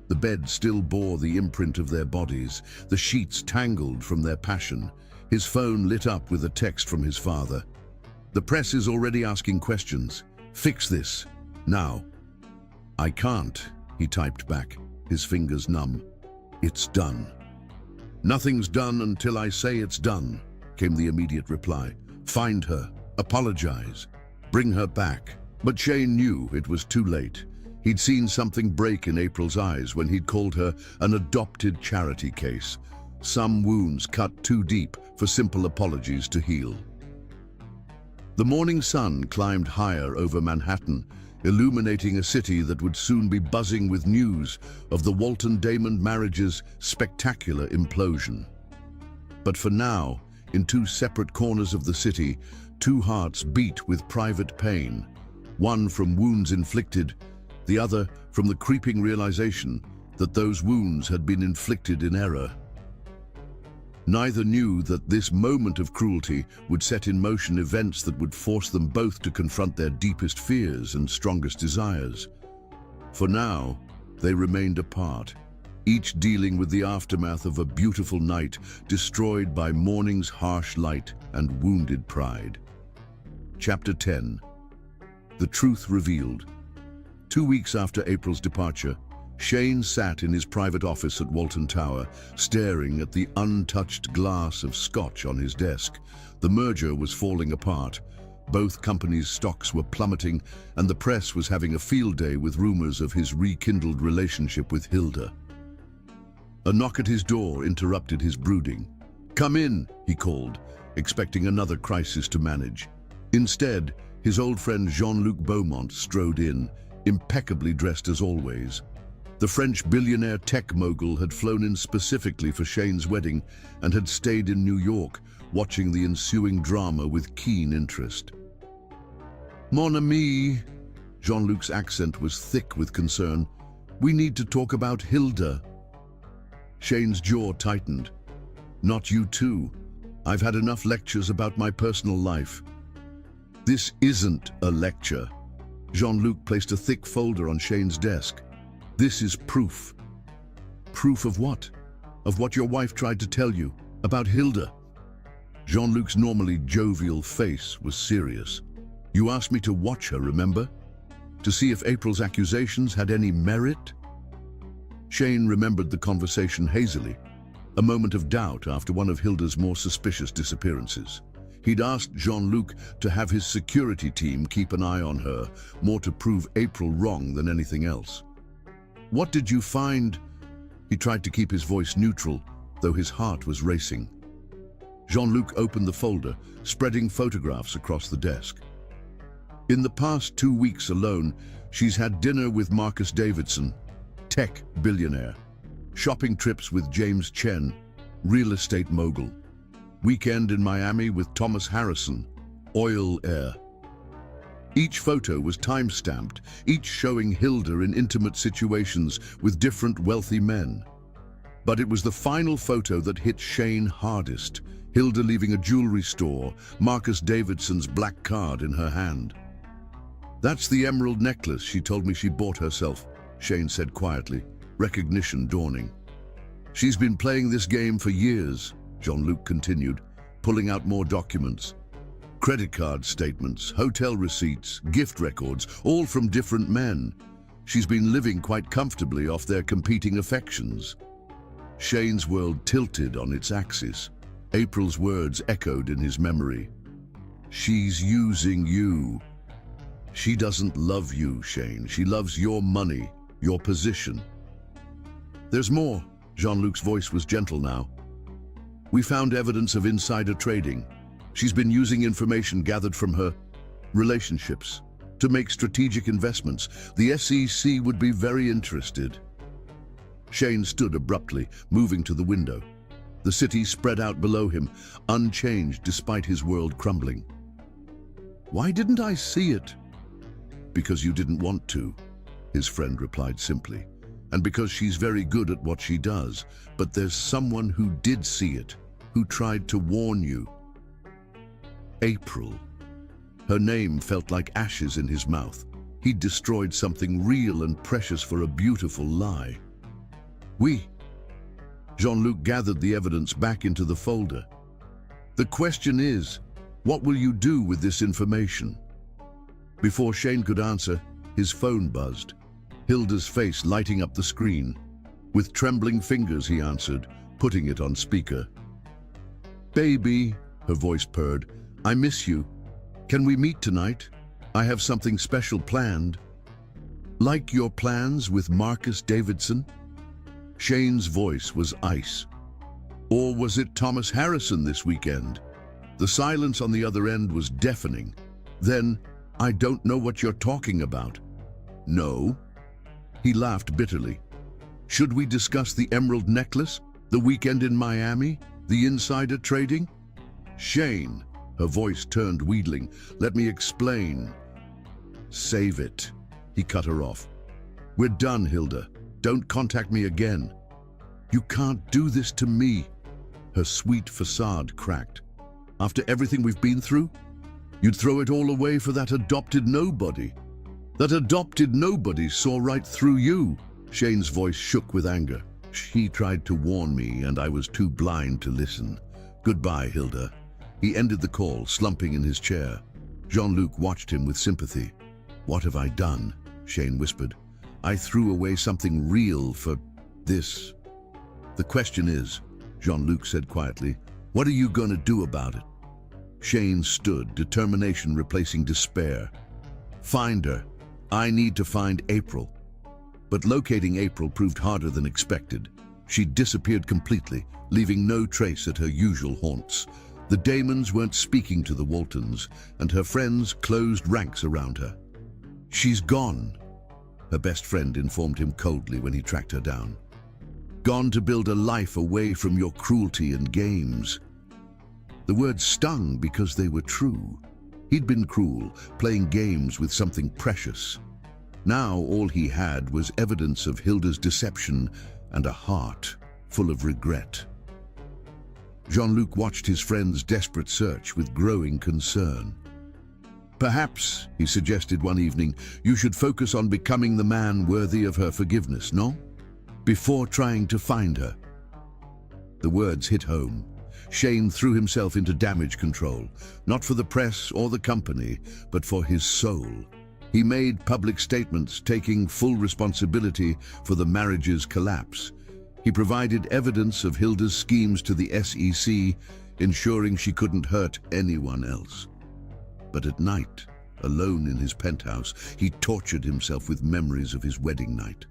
A: The bed still bore the imprint of their bodies, the sheets tangled from their passion. His phone lit up with a text from his father. "The press is already asking questions. Fix this, now." "I can't," he typed back, his fingers numb. "It's done." "Nothing's done until I say it's done," came the immediate reply. "Find her, apologize, bring her back." But Shane knew it was too late. He'd seen something break in April's eyes when he'd called her an adopted charity case. Some wounds cut too deep for simple apologies to heal. The morning sun climbed higher over Manhattan, illuminating a city that would soon be buzzing with news of the Walton-Damon marriage's spectacular implosion. But for now, in two separate corners of the city, two hearts beat with private pain, one from wounds inflicted, the other from the creeping realization that those wounds had been inflicted in error. Neither knew that this moment of cruelty would set in motion events that would force them both to confront their deepest fears and strongest desires. For now, they remained apart, each dealing with the aftermath of a beautiful night destroyed by morning's harsh light and wounded pride. Chapter 10. The Truth Revealed. 2 weeks after April's departure, Shane sat in his private office at Walton Tower, staring at the untouched glass of scotch on his desk. The merger was falling apart. Both companies' stocks were plummeting, and the press was having a field day with rumors of his rekindled relationship with Hilda. A knock at his door interrupted his brooding. "Come in," he called, expecting another crisis to manage. Instead, his old friend Jean-Luc Beaumont strode in, impeccably dressed as always. The French billionaire tech mogul had flown in specifically for Shane's wedding and had stayed in New York, watching the ensuing drama with keen interest. "Mon ami," Jean-Luc's accent was thick with concern, "we need to talk about Hilda." Shane's jaw tightened. "Not you too. I've had enough lectures about my personal life." "This isn't a lecture." Jean-Luc placed a thick folder on Shane's desk. "This is proof." "Proof of what?" "Of what your wife tried to tell you, about Hilda." Jean-Luc's normally jovial face was serious. "You asked me to watch her, remember? To see if April's accusations had any merit?" Shane remembered the conversation hazily, a moment of doubt after one of Hilda's more suspicious disappearances. He'd asked Jean-Luc to have his security team keep an eye on her, more to prove April wrong than anything else. "What did you find?" He tried to keep his voice neutral, though his heart was racing. Jean-Luc opened the folder, spreading photographs across the desk. "In the past 2 weeks alone, she's had dinner with Marcus Davidson, tech billionaire, shopping trips with James Chen, real estate mogul. Weekend in Miami with Thomas Harrison, oil heir. Each photo was time-stamped, each showing Hilda in intimate situations with different wealthy men. But it was the final photo that hit Shane hardest. Hilda leaving a jewelry store, Marcus Davidson's black card in her hand. "That's the emerald necklace she told me she bought herself," Shane said quietly, recognition dawning. "She's been playing this game for years," Jean-Luc continued, pulling out more documents. Credit card statements, hotel receipts, gift records, all from different men. She's been living quite comfortably off their competing affections. Shane's world tilted on its axis. April's words echoed in his memory. "She's using you." "She doesn't love you, Shane. She loves your money, your position." "There's more." Jean-Luc's voice was gentle now. "We found evidence of insider trading. She's been using information gathered from her relationships to make strategic investments. The SEC would be very interested." Shane stood abruptly, moving to the window. The city spread out below him, unchanged despite his world crumbling. "Why didn't I see it?" "Because you didn't want to," his friend replied simply. "And because she's very good at what she does. But there's someone who did see it, who tried to warn you." April. Her name felt like ashes in his mouth. He'd destroyed something real and precious for a beautiful lie. Jean-Luc gathered the evidence back into the folder. "The question is, what will you do with this information?" Before Shane could answer, his phone buzzed, Hilda's face lighting up the screen. With trembling fingers, he answered, putting it on speaker. "Baby," her voice purred, "I miss you. Can we meet tonight? I have something special planned." "Like your plans with Marcus Davidson?" Shane's voice was ice. "Or was it Thomas Harrison this weekend?" The silence on the other end was deafening. Then, "I don't know what you're talking about." "No?" He laughed bitterly. "Should we discuss the emerald necklace, the weekend in Miami, the insider trading?" "Shane," her voice turned wheedling, "let me explain." "Save it," he cut her off. "We're done, Hilda. Don't contact me again." "You can't do this to me." Her sweet facade cracked. "After everything we've been through? You'd throw it all away for that adopted nobody. That adopted nobody saw right through you." Shane's voice shook with anger. "She tried to warn me, and I was too blind to listen. Goodbye, Hilda." He ended the call, slumping in his chair. Jean-Luc watched him with sympathy. "What have I done?" Shane whispered. "I threw away something real for this." "The question is," Jean-Luc said quietly, "what are you going to do about it?" Shane stood, determination replacing despair. "Find her. I need to find April." But locating April proved harder than expected. She disappeared completely, leaving no trace at her usual haunts. The Damons weren't speaking to the Waltons, and her friends closed ranks around her. "She's gone," her best friend informed him coldly when he tracked her down. "Gone to build a life away from your cruelty and games." The words stung because they were true. He'd been cruel, playing games with something precious. Now all he had was evidence of Hilda's deception and a heart full of regret. Jean-Luc watched his friend's desperate search with growing concern. "Perhaps," he suggested one evening, "you should focus on becoming the man worthy of her forgiveness, no? Before trying to find her." The words hit home. Shane threw himself into damage control, not for the press or the company, but for his soul. He made public statements taking full responsibility for the marriage's collapse. He provided evidence of Hilda's schemes to the SEC, ensuring she couldn't hurt anyone else. But at night, alone in his penthouse, he tortured himself with memories of his wedding night.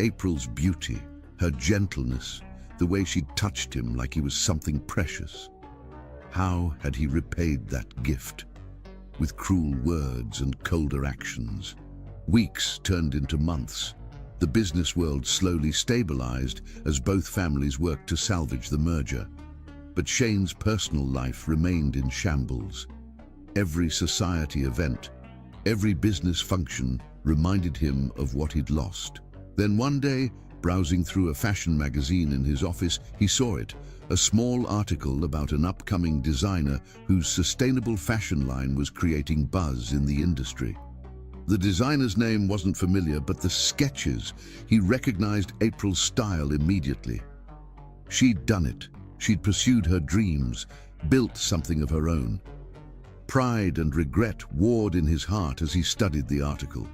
A: April's beauty, her gentleness, the way she touched him like he was something precious. How had he repaid that gift? With cruel words and colder actions. Weeks turned into months. The business world slowly stabilized as both families worked to salvage the merger. But Shane's personal life remained in shambles. Every society event, every business function reminded him of what he'd lost. Then one day, browsing through a fashion magazine in his office, he saw it, a small article about an upcoming designer whose sustainable fashion line was creating buzz in the industry. The designer's name wasn't familiar, but the sketches, he recognized April's style immediately. She'd done it. She'd pursued her dreams, built something of her own. Pride and regret warred in his heart as he studied the article.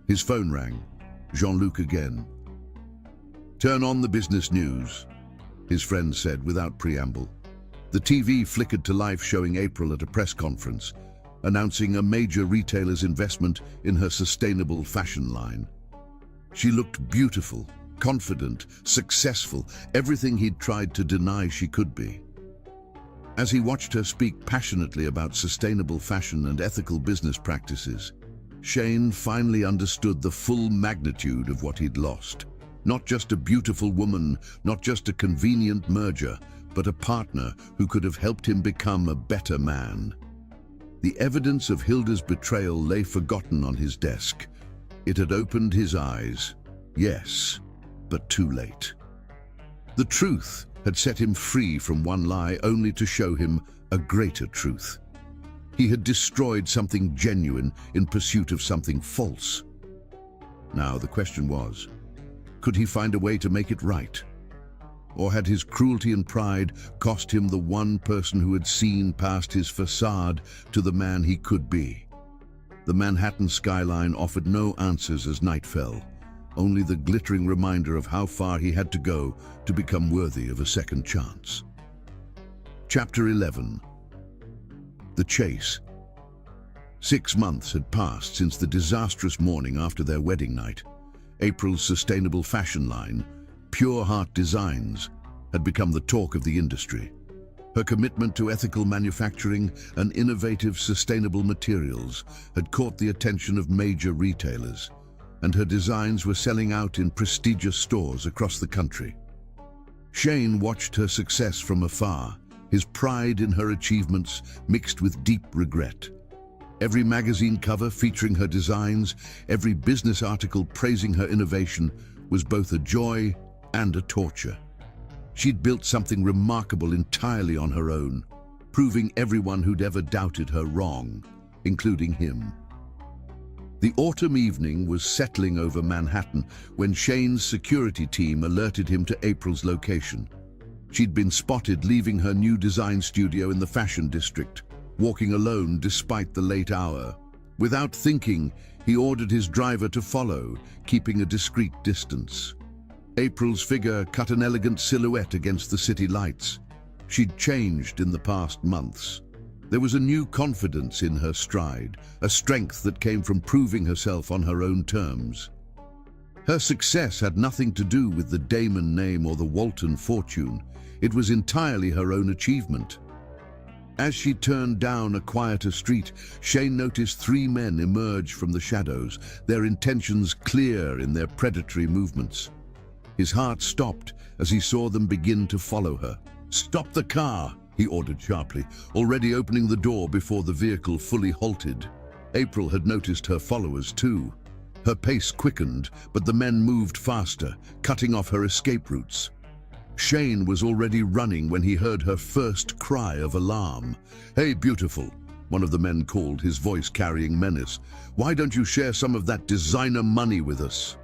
A: His phone rang. Jean-Luc again. "Turn on the business news," his friend said without preamble. The TV flickered to life, showing April at a press conference, announcing a major retailer's investment in her sustainable fashion line. She looked beautiful, confident, successful, everything he'd tried to deny she could be. As he watched her speak passionately about sustainable fashion and ethical business practices, Shane finally understood the full magnitude of what he'd lost. Not just a beautiful woman, not just a convenient merger, but a partner who could have helped him become a better man. The evidence of Hilda's betrayal lay forgotten on his desk. It had opened his eyes. Yes, but too late. The truth had set him free from one lie, only to show him a greater truth. He had destroyed something genuine in pursuit of something false. Now the question was, could he find a way to make it right? Or had his cruelty and pride cost him the one person who had seen past his facade to the man he could be? The Manhattan skyline offered no answers as night fell, only the glittering reminder of how far he had to go to become worthy of a second chance. Chapter 11. The Chase. 6 months had passed since the disastrous morning after their wedding night. April's sustainable fashion line, Pure Heart Designs, had become the talk of the industry. Her commitment to ethical manufacturing and innovative sustainable materials had caught the attention of major retailers, and her designs were selling out in prestigious stores across the country. Shane watched her success from afar, his pride in her achievements mixed with deep regret. Every magazine cover featuring her designs, every business article praising her innovation was both a joy and a torture. She'd built something remarkable entirely on her own, proving everyone who'd ever doubted her wrong, including him. The autumn evening was settling over Manhattan when Shane's security team alerted him to April's location. She'd been spotted leaving her new design studio in the fashion district, walking alone despite the late hour. Without thinking, he ordered his driver to follow, keeping a discreet distance. April's figure cut an elegant silhouette against the city lights. She'd changed in the past months. There was a new confidence in her stride, a strength that came from proving herself on her own terms. Her success had nothing to do with the Damon name or the Walton fortune. It was entirely her own achievement. As she turned down a quieter street, Shane noticed 3 men emerge from the shadows, their intentions clear in their predatory movements. His heart stopped as he saw them begin to follow her. "Stop the car!" he ordered sharply, already opening the door before the vehicle fully halted. April had noticed her followers too. Her pace quickened, but the men moved faster, cutting off her escape routes. Shane was already running when he heard her first cry of alarm. "Hey, beautiful," one of the men called, his voice carrying menace. "Why don't you share some of that designer money with us?"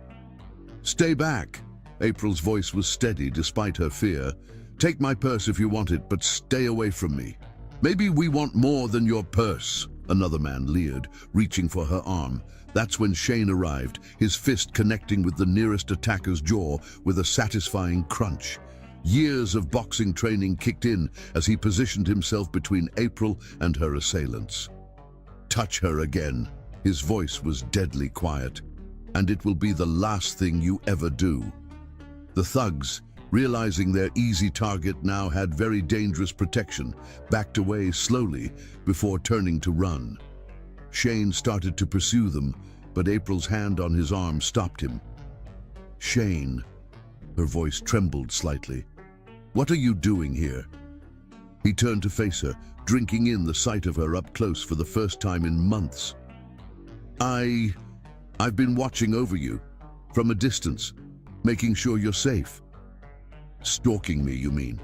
A: "Stay back." April's voice was steady despite her fear. "Take my purse if you want it, but stay away from me." "Maybe we want more than your purse," another man leered, reaching for her arm. That's when Shane arrived, his fist connecting with the nearest attacker's jaw with a satisfying crunch. Years of boxing training kicked in as he positioned himself between April and her assailants. "Touch her again." His voice was deadly quiet. "And it will be the last thing you ever do." The thugs, realizing their easy target now had very dangerous protection, backed away slowly before turning to run. Shane started to pursue them, but April's hand on his arm stopped him. Shane. Her voice trembled slightly. What are you doing here? He turned to face her, drinking in the sight of her up close for the first time in months. I've been watching over you, from a distance, making sure you're safe. Stalking me, you mean?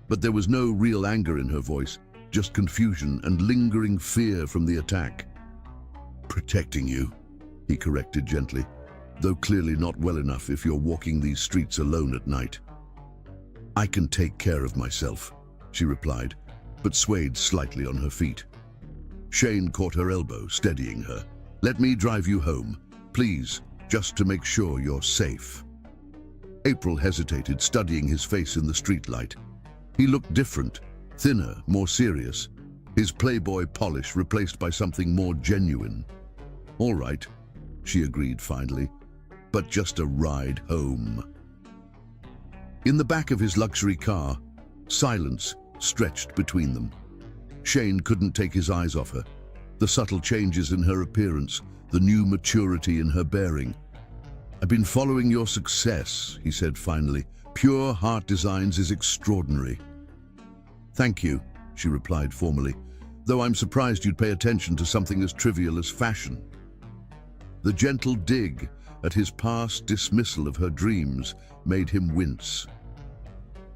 A: But there was no real anger in her voice, just confusion and lingering fear from the attack. Protecting you, he corrected gently, though clearly not well enough if you're walking these streets alone at night. I can take care of myself, she replied, but swayed slightly on her feet. Shane caught her elbow, steadying her. Let me drive you home, please, just to make sure you're safe. April hesitated, studying his face in the streetlight. He looked different, thinner, more serious, his playboy polish replaced by something more genuine. All right, she agreed finally, but just a ride home. In the back of his luxury car, silence stretched between them. Shane couldn't take his eyes off her. The subtle changes in her appearance, the new maturity in her bearing. I've been following your success, he said finally. Pure Heart Designs is extraordinary. Thank you, she replied formally, though I'm surprised you'd pay attention to something as trivial as fashion. The gentle dig at his past dismissal of her dreams made him wince.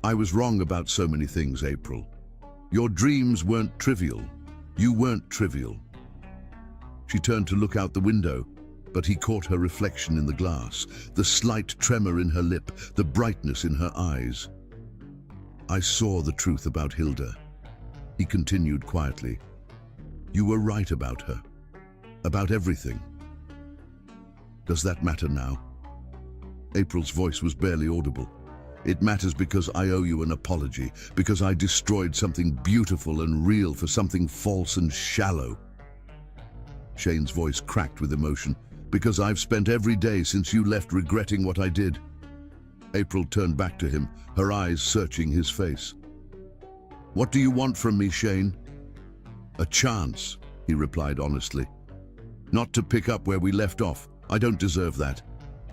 A: I was wrong about so many things, April. Your dreams weren't trivial. You weren't trivial. She turned to look out the window, but he caught her reflection in the glass, the slight tremor in her lip, the brightness in her eyes. I saw the truth about Hilda. He continued quietly. You were right about her. About everything. Does that matter now? April's voice was barely audible. It matters because I owe you an apology, because I destroyed something beautiful and real for something false and shallow. Shane's voice cracked with emotion. Because I've spent every day since you left regretting what I did. April turned back to him, her eyes searching his face. What do you want from me, Shane? A chance, he replied honestly. Not to pick up where we left off. I don't deserve that.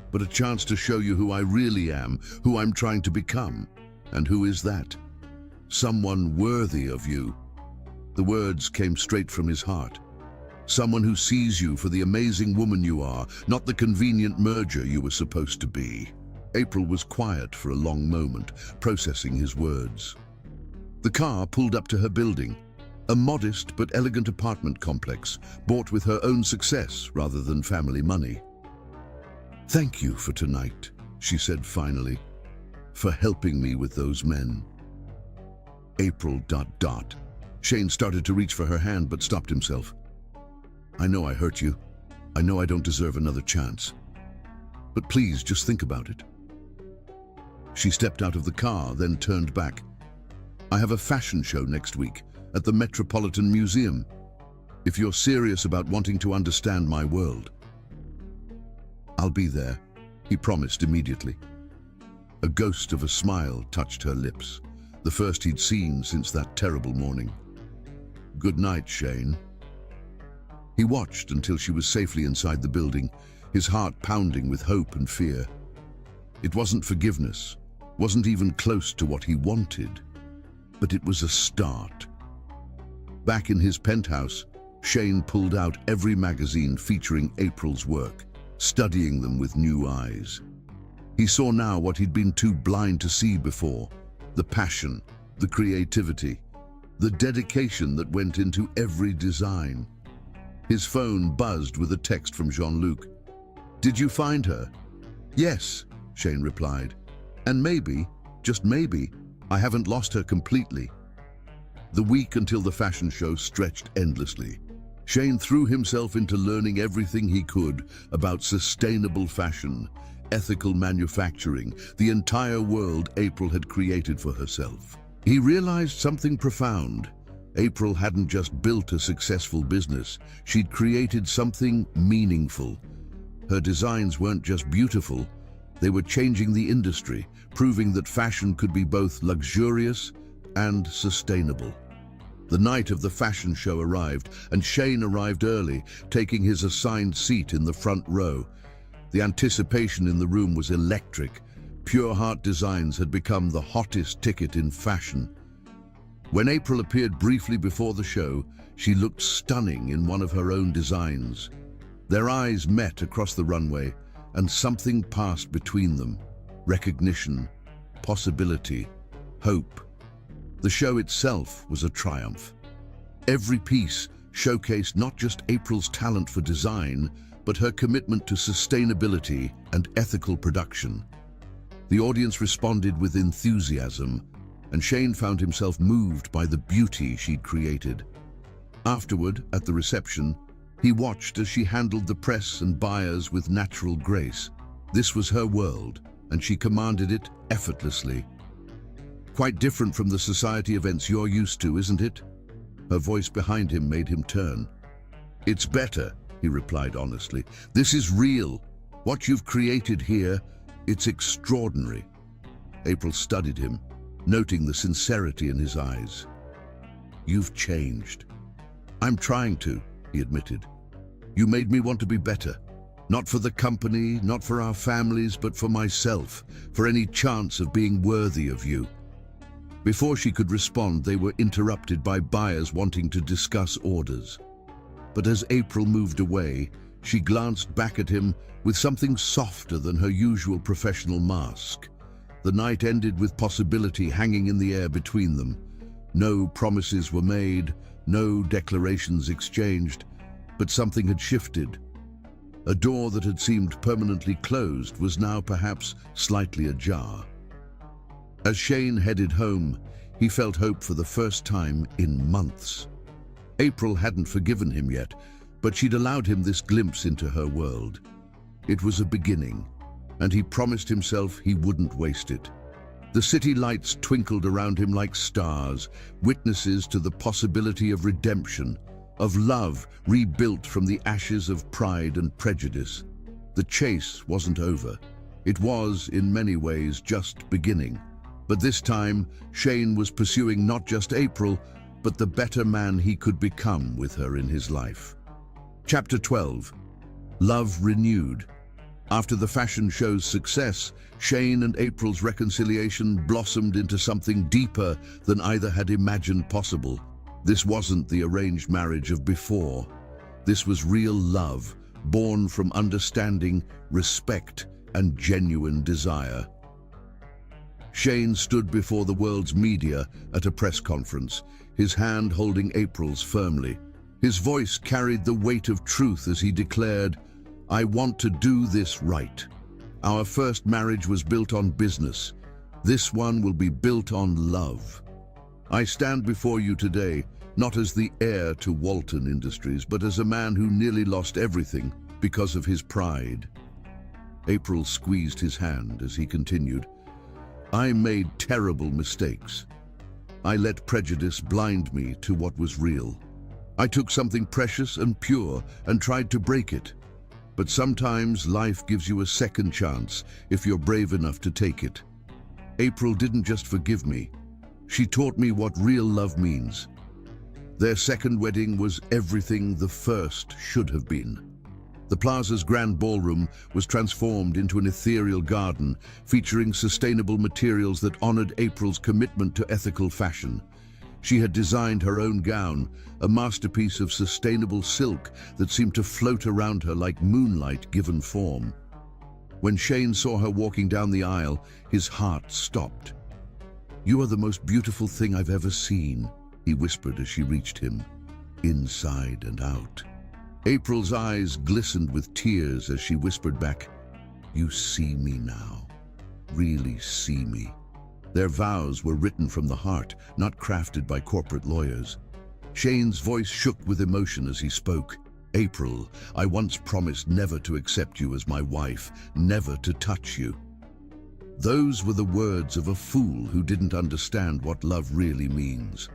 A: But a chance to show you who I really am, who I'm trying to become. And who is that? Someone worthy of you. The words came straight from his heart. Someone who sees you for the amazing woman you are, not the convenient merger you were supposed to be. April was quiet for a long moment, processing his words. The car pulled up to her building, a modest but elegant apartment complex, bought with her own success rather than family money. Thank you for tonight, she said finally, for helping me with those men. April ... Shane started to reach for her hand but stopped himself. I know I hurt you. I know I don't deserve another chance. But please, just think about it. She stepped out of the car, then turned back. I have a fashion show next week at the Metropolitan Museum. If you're serious about wanting to understand my world. I'll be there, he promised immediately. A ghost of a smile touched her lips, the first he'd seen since that terrible morning. Good night, Shane. He watched until she was safely inside the building, his heart pounding with hope and fear. It wasn't forgiveness, wasn't even close to what he wanted, but it was a start. Back in his penthouse, Shane pulled out every magazine featuring April's work, studying them with new eyes. He saw now what he'd been too blind to see before, the passion, the creativity, the dedication that went into every design. His phone buzzed with a text from Jean-Luc. Did you find her? Yes, Shane replied. And maybe, just maybe, I haven't lost her completely. The week until the fashion show stretched endlessly. Shane threw himself into learning everything he could about sustainable fashion, ethical manufacturing, the entire world April had created for herself. He realized something profound. April hadn't just built a successful business, she'd created something meaningful. Her designs weren't just beautiful, they were changing the industry, proving that fashion could be both luxurious and sustainable. The night of the fashion show arrived, and Shane arrived early, taking his assigned seat in the front row. The anticipation in the room was electric. Pure Heart Designs had become the hottest ticket in fashion. When April appeared briefly before the show, she looked stunning in one of her own designs. Their eyes met across the runway, and something passed between them. Recognition, possibility, hope. The show itself was a triumph. Every piece showcased not just April's talent for design, but her commitment to sustainability and ethical production. The audience responded with enthusiasm, and Shane found himself moved by the beauty she'd created. Afterward, at the reception, he watched as she handled the press and buyers with natural grace. This was her world, and she commanded it effortlessly. Quite different from the society events you're used to, isn't it? Her voice behind him made him turn. It's better, he replied honestly. This is real. What you've created here, it's extraordinary. April studied him, noting the sincerity in his eyes. You've changed. I'm trying to, he admitted. You made me want to be better. Not for the company, not for our families, but for myself, for any chance of being worthy of you. Before she could respond, they were interrupted by buyers wanting to discuss orders. But as April moved away, she glanced back at him with something softer than her usual professional mask. The night ended with possibility hanging in the air between them. No promises were made, no declarations exchanged, but something had shifted. A door that had seemed permanently closed was now perhaps slightly ajar. As Shane headed home, he felt hope for the first time in months. April hadn't forgiven him yet, but she'd allowed him this glimpse into her world. It was a beginning, and he promised himself he wouldn't waste it. The city lights twinkled around him like stars, witnesses to the possibility of redemption, of love rebuilt from the ashes of pride and prejudice. The chase wasn't over. It was, in many ways, just beginning. But this time, Shane was pursuing not just April, but the better man he could become with her in his life. Chapter 12. Love Renewed. After the fashion show's success, Shane and April's reconciliation blossomed into something deeper than either had imagined possible. This wasn't the arranged marriage of before. This was real love, born from understanding, respect, and genuine desire. Shane stood before the world's media at a press conference, his hand holding April's firmly. His voice carried the weight of truth as he declared, "I want to do this right. Our first marriage was built on business. This one will be built on love. I stand before you today, not as the heir to Walton Industries, but as a man who nearly lost everything because of his pride." April squeezed his hand as he continued, "I made terrible mistakes. I let prejudice blind me to what was real. I took something precious and pure and tried to break it. But sometimes life gives you a second chance if you're brave enough to take it. April didn't just forgive me. She taught me what real love means." Their second wedding was everything the first should have been. The plaza's grand ballroom was transformed into an ethereal garden featuring sustainable materials that honored April's commitment to ethical fashion. She had designed her own gown, a masterpiece of sustainable silk that seemed to float around her like moonlight given form. When Shane saw her walking down the aisle, his heart stopped. "You are the most beautiful thing I've ever seen," he whispered as she reached him, inside and out. April's eyes glistened with tears as she whispered back, "You see me now, really see me." Their vows were written from the heart, not crafted by corporate lawyers. Shane's voice shook with emotion as he spoke. "April, I once promised never to accept you as my wife, never to touch you." Those were the words of a fool who didn't understand what love really means.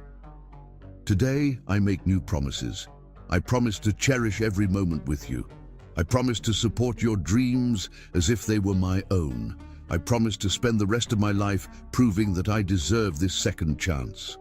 A: "Today, I make new promises. I promise to cherish every moment with you. I promise to support your dreams as if they were my own. I promise to spend the rest of my life proving that I deserve this second chance."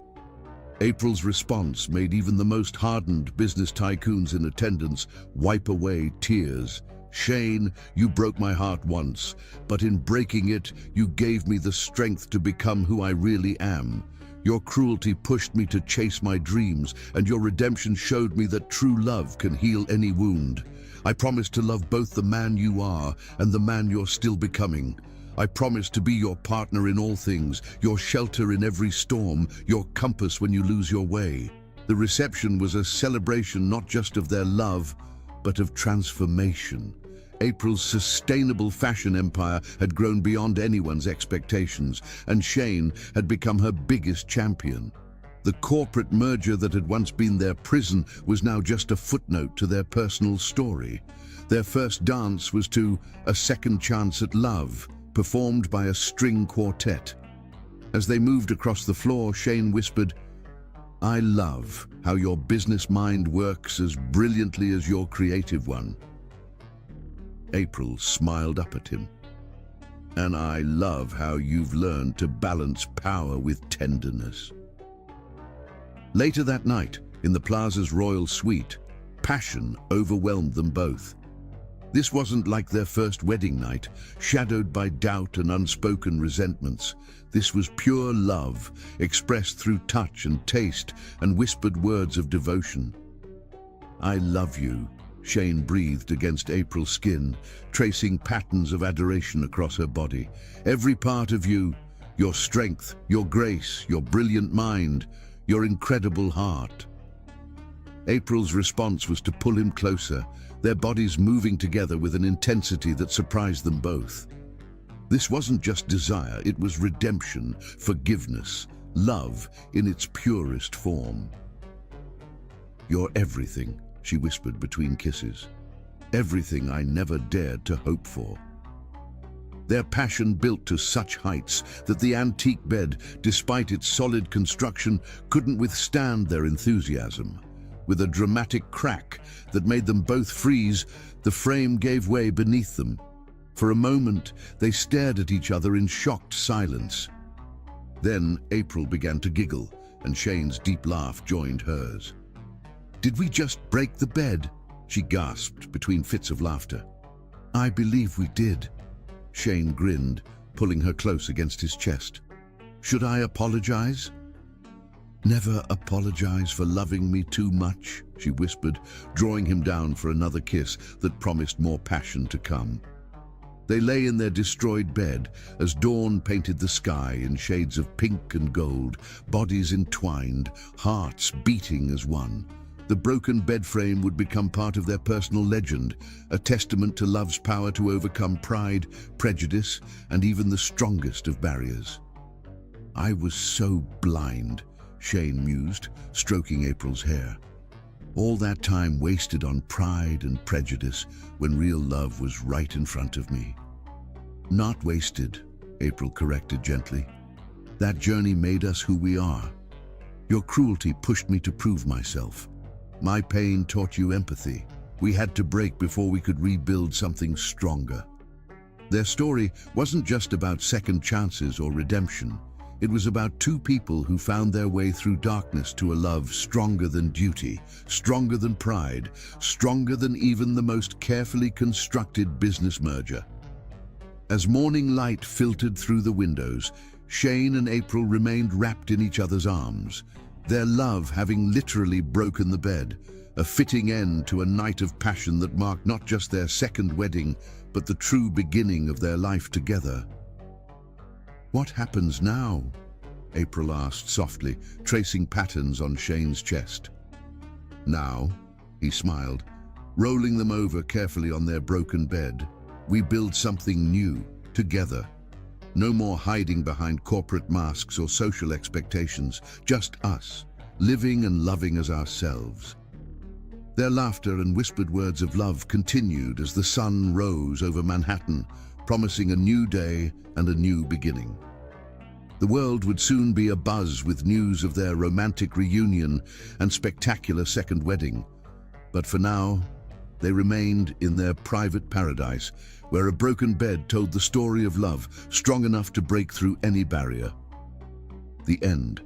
A: April's response made even the most hardened business tycoons in attendance wipe away tears. Shane, you broke my heart once, but in breaking it, you gave me the strength to become who I really am. Your cruelty pushed me to chase my dreams, and your redemption showed me that true love can heal any wound. I promise to love both the man you are and the man you're still becoming. I promise to be your partner in all things, your shelter in every storm, your compass when you lose your way. The reception was a celebration not just of their love, but of transformation. April's sustainable fashion empire had grown beyond anyone's expectations, and Shane had become her biggest champion. The corporate merger that had once been their prison was now just a footnote to their personal story. Their first dance was to A Second Chance at Love, performed by a string quartet. As they moved across the floor, Shane whispered, "I love how your business mind works as brilliantly as your creative one." April smiled up at him. "And I love how you've learned to balance power with tenderness." Later that night, in the plaza's royal suite, passion overwhelmed them both. This wasn't like their first wedding night, shadowed by doubt and unspoken resentments. This was pure love, expressed through touch and taste and whispered words of devotion. "I love you," Shane breathed against April's skin, tracing patterns of adoration across her body. "Every part of you, your strength, your grace, your brilliant mind, your incredible heart." April's response was to pull him closer, their bodies moving together with an intensity that surprised them both. This wasn't just desire, it was redemption, forgiveness, love in its purest form. "You're everything," she whispered between kisses. "Everything I never dared to hope for." Their passion built to such heights that the antique bed, despite its solid construction, couldn't withstand their enthusiasm. With a dramatic crack that made them both freeze, the frame gave way beneath them. For a moment, they stared at each other in shocked silence. Then April began to giggle, and Shane's deep laugh joined hers. "Did we just break the bed?" she gasped between fits of laughter. "I believe we did." Shane grinned, pulling her close against his chest. "Should I apologize?" "Never apologize for loving me too much," she whispered, drawing him down for another kiss that promised more passion to come. They lay in their destroyed bed as dawn painted the sky in shades of pink and gold, bodies entwined, hearts beating as one. The broken bed frame would become part of their personal legend, a testament to love's power to overcome pride, prejudice, and even the strongest of barriers. "I was so blind," Shane mused, stroking April's hair. "All that time wasted on pride and prejudice when real love was right in front of me." "Not wasted," April corrected gently. "That journey made us who we are. Your cruelty pushed me to prove myself. My pain taught you empathy. We had to break before we could rebuild something stronger." Their story wasn't just about second chances or redemption. It was about two people who found their way through darkness to a love stronger than duty, stronger than pride, stronger than even the most carefully constructed business merger. As morning light filtered through the windows, Shane and April remained wrapped in each other's arms, their love having literally broken the bed, a fitting end to a night of passion that marked not just their second wedding, but the true beginning of their life together. "What happens now?" April asked softly, tracing patterns on Shane's chest. "Now," he smiled, rolling them over carefully on their broken bed, "we build something new, together. No more hiding behind corporate masks or social expectations, just us, living and loving as ourselves." Their laughter and whispered words of love continued as the sun rose over Manhattan, promising a new day and a new beginning. The world would soon be abuzz with news of their romantic reunion and spectacular second wedding. But for now, they remained in their private paradise, where a broken bed told the story of love strong enough to break through any barrier. The end.